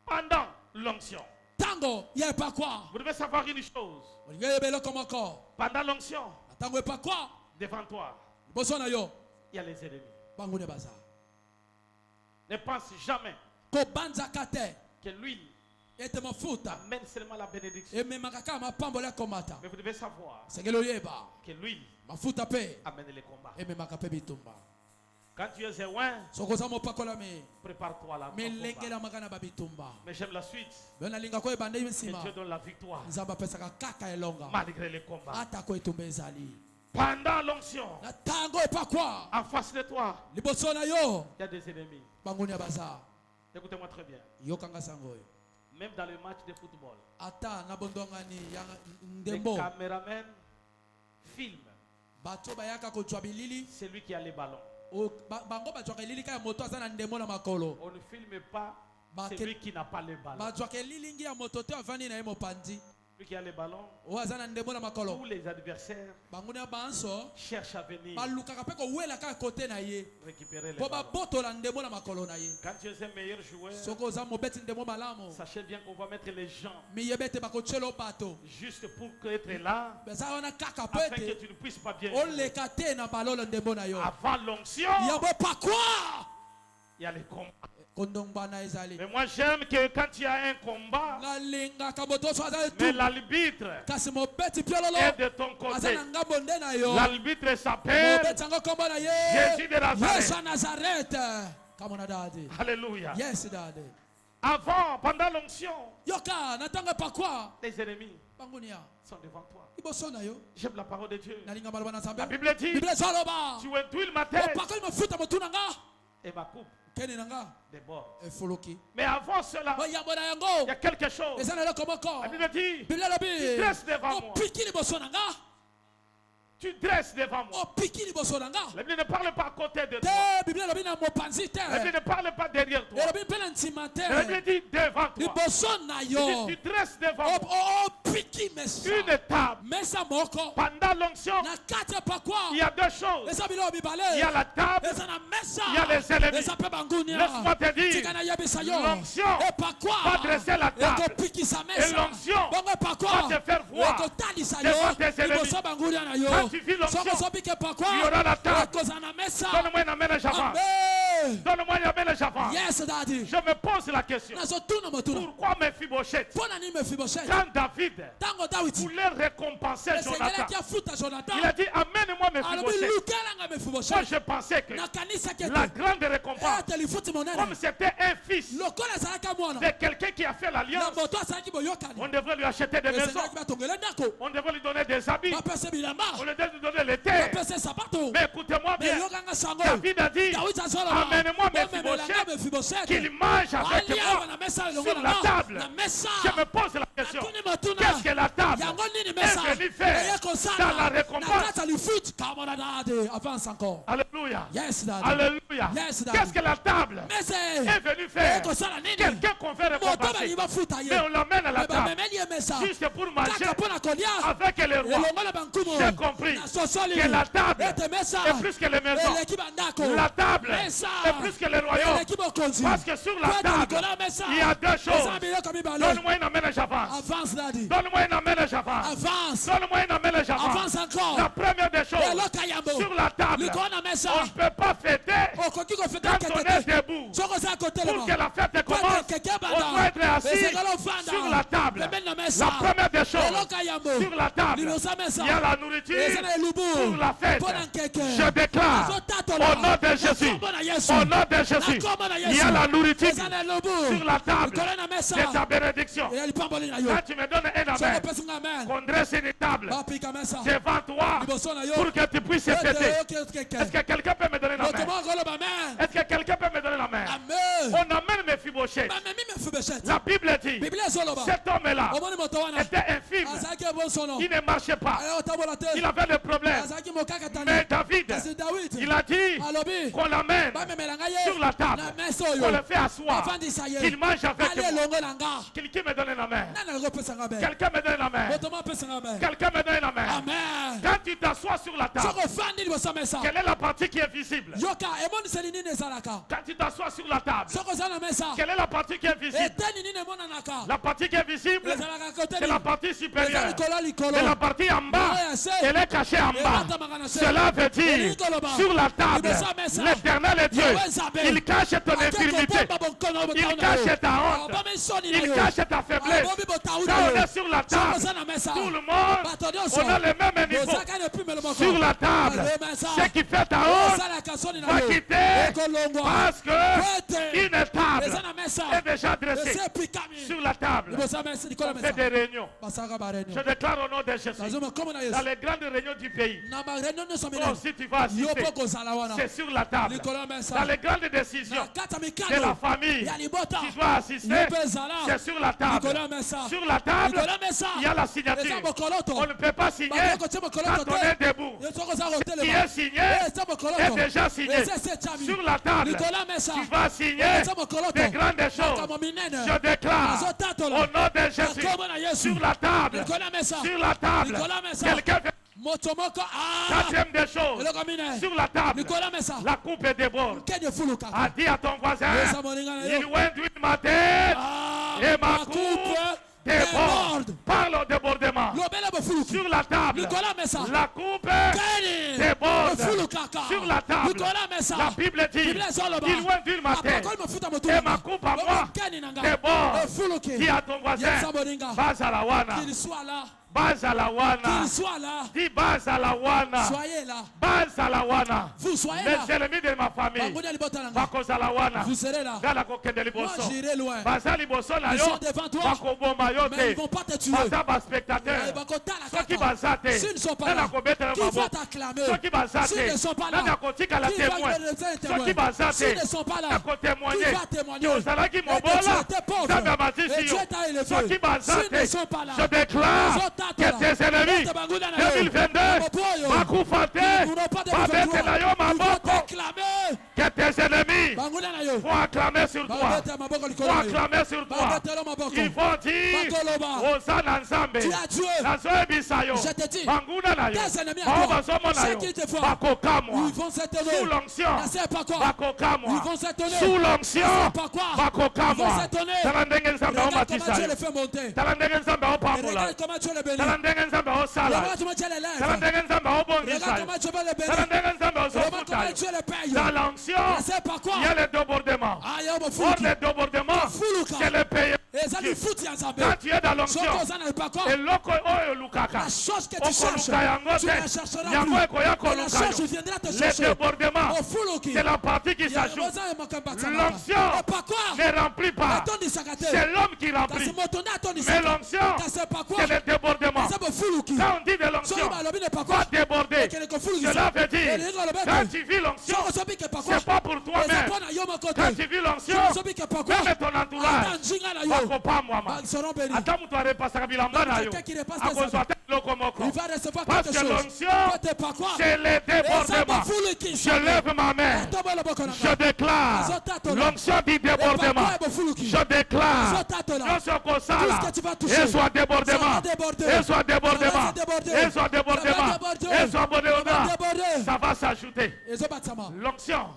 Pendant l'onction. Vous devez savoir une chose. Pendant l'onction, devant toi, il y a les ennemis. Ne pense jamais que l'huile amène seulement la bénédiction. Mais vous devez savoir que l'huile amène les combats. Quand tu es oint, prépare-toi là. Mais j'aime la suite. Et Dieu donne la victoire malgré les combats. Pendant l'onction, en face de toi, il y a des ennemis. Écoutez-moi très bien. Même dans le match de football, les caméramens filment. C'est lui qui a les ballons. On ne filme pas celui qui n'a pas les ballons. Celui qui a les ballons, tous les adversaires cherchent à venir récupérer les ballons. Quand tu es un meilleur joueur, sachez bien qu'on va mettre les gens juste pour être là, afin que tu ne puisses pas bien jouer. Avant l'onction, il y a les combats. Mais moi j'aime que quand il y a un combat, mais l'arbitre est de ton côté. L'arbitre s'appelle Jésus de Nazareth. Alléluia. Yes, Daddy. Avant, pendant l'onction, les ennemis sont devant toi. J'aime la parole de Dieu. La Bible dit, tu induis ma tête et ma coupe déborde. Mais avant cela, il y a quelque chose. La Bible dit, tu dresses devant moi. Tu dresses devant moi. La Bible ne parle pas à côté de toi. La Bible ne parle pas derrière toi. La Bible dit devant toi. Tu dresses devant moi une table. Pendant l'onction, il y a deux choses. Il y a la table, il y a les ennemis. Laisse-moi te dire, l'onction va dresser la table. Et l'onction va te faire voir devant tes ennemis. Quand tu vis l'onction, il y aura la table. Donne-moi une amène j'avance. Donne-moi une amène j'avance. Je me pose la question. Pourquoi Mephibosheth, quand David voulait récompenser Jonathan, il a dit amène-moi Mephibosheth. Moi je pensais que la grande récompense, comme c'était un fils de quelqu'un qui a fait l'alliance, on devrait lui acheter des maisons, on devrait lui donner des habits, on devrait lui donner les terres. Mais écoutez-moi bien, David a dit amène-moi Mephibosheth, qu'il mange avec moi sur la table. Je me pose la question, qu'est-ce que la table est venue faire dans la récompense? Alléluia. Alléluia. Qu'est-ce que la table est venue faire? Quelqu'un qu'on fait récompenser, mais on l'amène à la table juste pour manger avec les rois. J'ai compris que la table est plus que les maisons. La table est plus que les royaumes. Parce que sur la table, il y a deux choses. Donne-moi une amène j'avance. Donne-moi une amène j'avance. Donne-moi une amène j'avance. La première des choses, sur la table, on ne peut pas fêter quand on est debout. Pour que la fête commence, on doit être assis sur la table. La première des choses, sur la table, il y a la nourriture pour la fête. Je déclare au nom de Jésus, au nom de Jésus, il y a la nourriture sur la table. C'est ta bénédiction. Quand tu me donnes un amen, qu'on dresse une table devant toi pour que tu puisses fêter. Est-ce que quelqu'un peut me donner la main? Est-ce que quelqu'un peut me donner la main? On amène Mephibosheth. La Bible dit, cet homme-là était infime. Il ne marchait pas. Il avait des problèmes. Mais David, il a dit qu'on l'amène sur la table, qu'on le fait asseoir, qu'il mange avec moi. Quelqu'un me donne la main. Quelqu'un me donne la main. Quelqu'un me donne la main. Quand tu t'assois sur la table, quelle est la partie qui est visible? Quand tu t'assois sur la table, quelle est la partie qui est visible? La partie qui est visible, c'est la partie supérieure. Et la partie en bas, elle est cachée en bas. Cela veut dire, sur la table, l'Éternel est Dieu. Il cache ton infirmité. Il cache ta honte. Il cache ta faiblesse. Quand on est sur la table, tout le monde, on a le même niveau. Sur la table, ce qui fait ta honte va quitter parce qu'une table est déjà dressée. Sur la table, on fait des réunions. Je déclare au nom de Jésus, dans les grandes réunions du pays, si tu vas assister, c'est sur la table. Dans les grandes décisions de la famille, tu dois assister, c'est sur la table. Sur la table, il y a la signature. On ne peut pas signer quand on est debout. Ce qui est signé est déjà signé. Sur la table, tu vas signer des grandes choses. Je déclare au nom de Jésus, sur la table, quelqu'un fait quatrième des choses, sur la table, la coupe est déborde. A dit à ton voisin, il induit ma tête et ma coupe déborde. Parle au débordement. Sur la table, la coupe déborde. Sur la table, la Bible dit, il induit ma tête et ma coupe à moi déborde. Dis à ton voisin, Bazalawana. qu'il soit là. Dis Bazalawana. Soyez là. Bazalawana. Vous soyez là. Les ennemis de ma famille. Vous serez là. Moi j'irai loin. Ils sont devant toi. Mais ils ne vont pas te tuer. S'ils ne sont pas là, qui va t'acclamer? S'ils ne sont pas là, qui va te témoigner? S'ils ne sont pas là, qui va témoigner? Et que tu étais pauvre et Dieu t'a élevé. S'ils ne sont pas là, je déclare que tes ennemis 2022 que tes ennemis vont acclamer sur toi. Vont acclamer sur toi. Ils vont dire Hosanna Nzambe. Je te dis, tes ennemis à toi, ils vont s'étonner. Sous l'onction, ils vont s'étonner. Sous l'onction, ils vont s'étonner. Regarde comment Dieu le fait monter. Regarde comment Dieu le bénit. Regarde comment Dieu l'élève. Regarde comment Dieu va le bénir. Regarde comment Dieu le paye. Dans l'onction, il y a le débordement. Or le débordement, c'est le payé. Quand tu es dans l'onction, la chose que tu cherches, tu la chercheras plus. Et la chose viendra te chercher. Le débordement, c'est la partie qui s'ajoute. L'onction ne remplit pas. C'est l'homme qui remplit. Mais l'onction, c'est le débordement. Quand on dit de l'onction, va déborder. Cela veut dire, quand tu vis l'onction, c'est pas pour toi-même. Quand tu vis l'onction, même ton entourage, ils seront bénis. Il va recevoir parce quelque que chose. l'onction, c'est le débordement. Je lève ma main. Je déclare l'onction du débordement. Je déclare l'onction qu'on sent là. Et soit débordement. Et soit débordement. Et soit débordement. Et soit débordement. Ça va s'ajouter. L'onction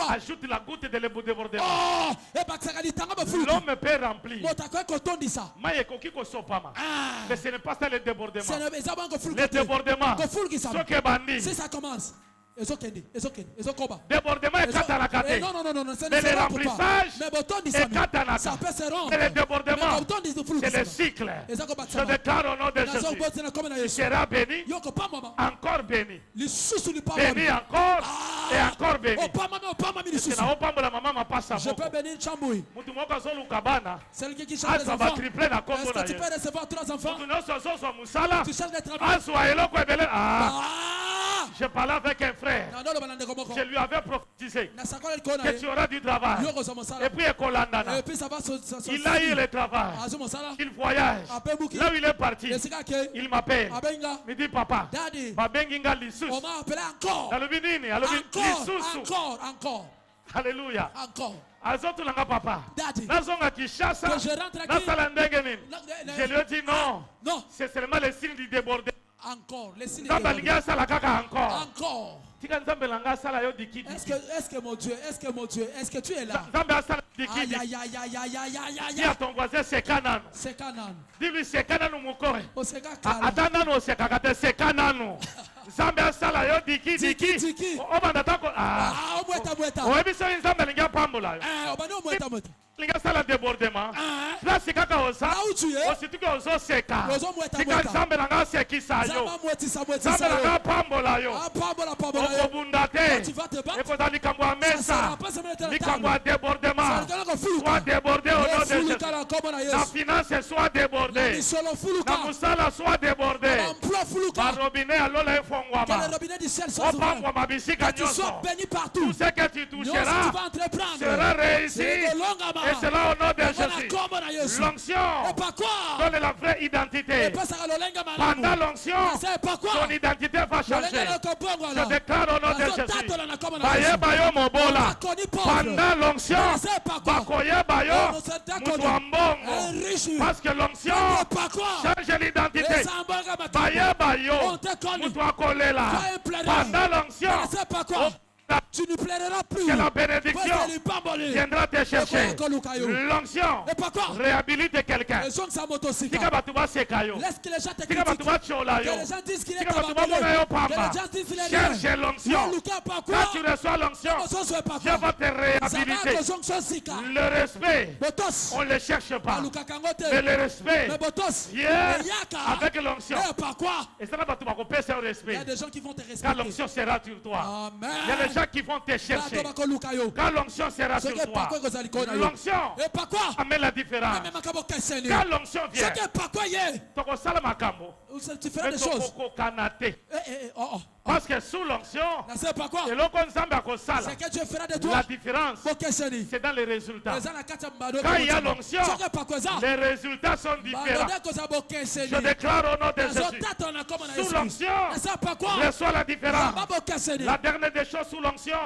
ajoute la goutte de débordement. L'homme peut remplir. Mais ce n'est pas ça le débordement. Le débordement, si ça commence, débordement est katarakate. Mais le remplissage est katanaka. Mais le débordement, c'est le cycle. Je déclare au nom de Jésus. Il sera béni, encore béni. Béni encore et encore béni. Je peux bénir Chambouy. Celle qui cherche des enfants. Est-ce que tu peux recevoir 3 enfants? Tu cherches des travailleurs. Je parlais avec un frère. Je lui avais prophétisé que tu auras du travail. Et puis il a eu le travail. Il voyage. Là où il est parti, il m'appelle. Il me dit papa, on m'a appelé encore. Encore. Alléluia. Encore. Papa. Daddy. Que je rentre aquí. Je lui ai dit non. Non. C'est seulement le signe du débordement. Encore. Les signes du débordement. Encore. Est-ce que mon Dieu, est-ce que tu es là? Aïe, aïe, aïe, aïe, aïe, aïe, aïe. Dis à ton voisin, c'est Canaan. C'est Canaan. Dis-lui, c'est Canaan ou Mokore. Oh, c'est Canaan. Attends, c'est Kakate, c'est Canaan. Zambé asala yo diki. Obanda tako. Mweta. Oebiso nzambe linga pambola yo. Obanda mweta. Linga sala débordement. Place kaka osa. Là où tu es. Osituke oso seka. Tika nzambe langa sekisa yo. Nzambe langa pambola yo. Pambola. Obundate. Tu vas te battre. Eko dali kambwa mesa. Likambwa débordement. Soit débordé au nom de Jésus. La finance soit débordée. La musala soit débordée. La robinet alola que le robinet du ciel soit ouvert. Que tu sois béni partout. Tout ce que tu toucheras sera réussi. Et cela au nom de Jésus. L'onction donne la vraie identité. Pendant l'onction, ton identité va changer. Je déclare au nom de Jésus. Baye bayo mobola. Pendant l'onction, bakoye bayo mutuambongo. Parce que l'onction change l'identité. Baye bayo mutuakolela. Pendant l'onction, tu ne plairas plus. Que la bénédiction viendra te chercher. L'onction réhabilite quelqu'un. Laisse que les gens te critiquent. Que les gens disent qu'il est abandonné. Que les gens disent qu'il est lié. Cherche l'onction. Quand tu reçois l'onction, Dieu va te réhabiliter. Le respect, on ne le cherche pas. Mais le respect vient avec l'onction. Et ça va te passer au respect. Il y a des gens qui vont te respecter. Quand l'onction sera sur toi. Amen. Il y a des gens qui vont te chercher. Quand l'onction sera sur toi. L'onction amène la différence. Quand l'onction vient, tu feras des choses. Parce que sous l'onction, c'est que Dieu fera de toi. la différence, c'est dans les résultats. Quand il y a l'onction, les résultats sont différents. Je déclare au nom de Jésus. Sous l'onction, reçois la différence. La dernière des choses sous l'onction,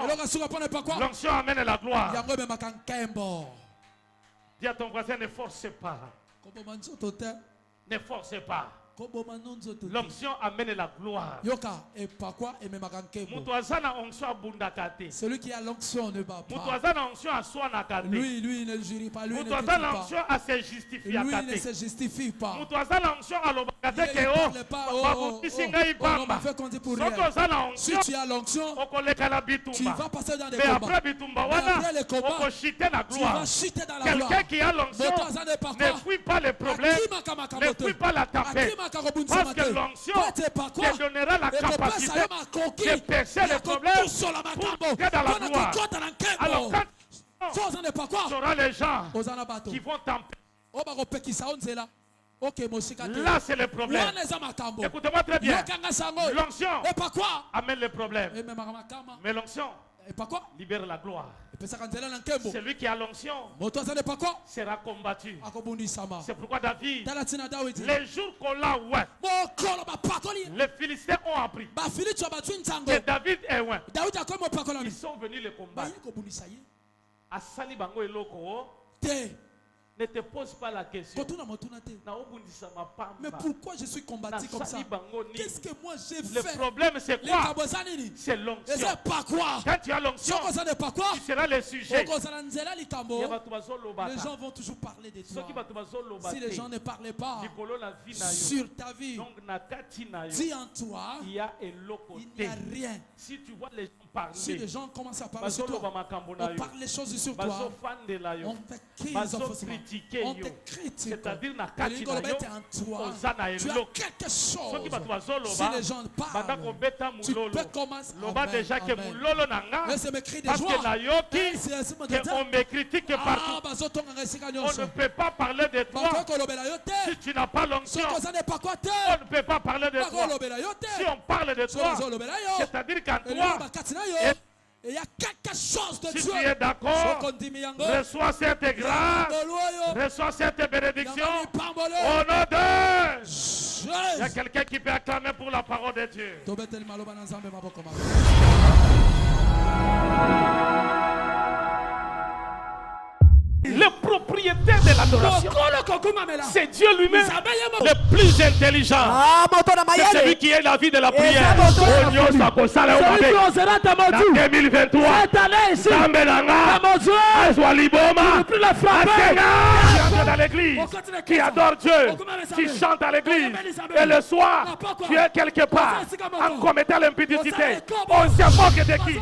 l'onction amène la gloire. Dis à ton voisin, ne force pas. Ne force pas. L'onction amène la gloire. Celui qui a l'onction ne bat pas. Lui, il ne jurie pas. Lui, il ne ne se justifie pas. Lui, il ne se justifie pas. On m'a fait compter pour rien. Si tu as l'onction, tu vas passer dans des combats. Après les combats, tu vas chuter dans la gloire. Quelqu'un qui a l'onction ne fuit pas les problèmes, ne fuit pas la tempête. Parce que l'onction te donnera la capacité de percer les problèmes pour entrer dans la gloire. Alors quand tu auras les gens qui vont t'empêcher, là c'est le problème. Écoutez-moi très bien. L'onction amène les problèmes. Mais l'onction libère la gloire. Celui qui a l'onction sera combattu. C'est pourquoi David, les jours qu'on l'a oué, les Philistins ont appris que David est oué. Ils sont venus le combattre. Asali bango eloko. Ne te pose pas la question. Mais pourquoi je suis combattu comme ça? Qu'est-ce que moi j'ai fait? Le problème c'est quoi? C'est l'onction. Quand tu as l'onction, tu seras le sujet. Les gens vont toujours parler de toi. Si les gens ne parlaient pas sur ta vie, dis en toi, il n'y a rien. Si tu vois les gens parler, si les gens commencent à parler sur toi, on parle les choses sur toi, on te critique, c'est-à-dire tu as quelque chose. Si les gens parlent, tu peux commencer à laisser me crier de joie. On me critique partout. On ne peut pas parler de toi si tu n'as pas l'onction. On ne peut pas parler de toi si on parle de toi. C'est-à-dire qu'en toi, il y a quelque chose de Dieu. Si tu es d'accord, reçois cette grâce, reçois cette bénédiction au nom de Jésus. Il y a quelqu'un qui peut acclamer pour la parole de Dieu. Le propriétaire de l'adoration, c'est Dieu lui-même, le plus intelligent. C'est celui qui est la vie de la prière. Celui qui osera t'amaudir. 2023, cette année ici, plus la frapper. Qui entre dans l'église, qui adore Dieu, qui chante à l'église, et le soir, tu es quelque part en commettant l'impudicité. On se moque de qui?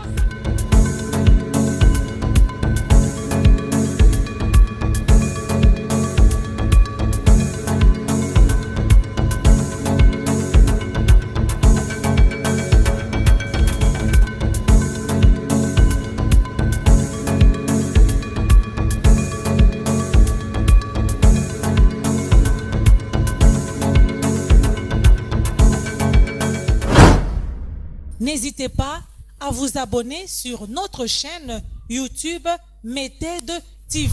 N'hésitez pas à vous abonner sur notre chaîne YouTube Méthode TV.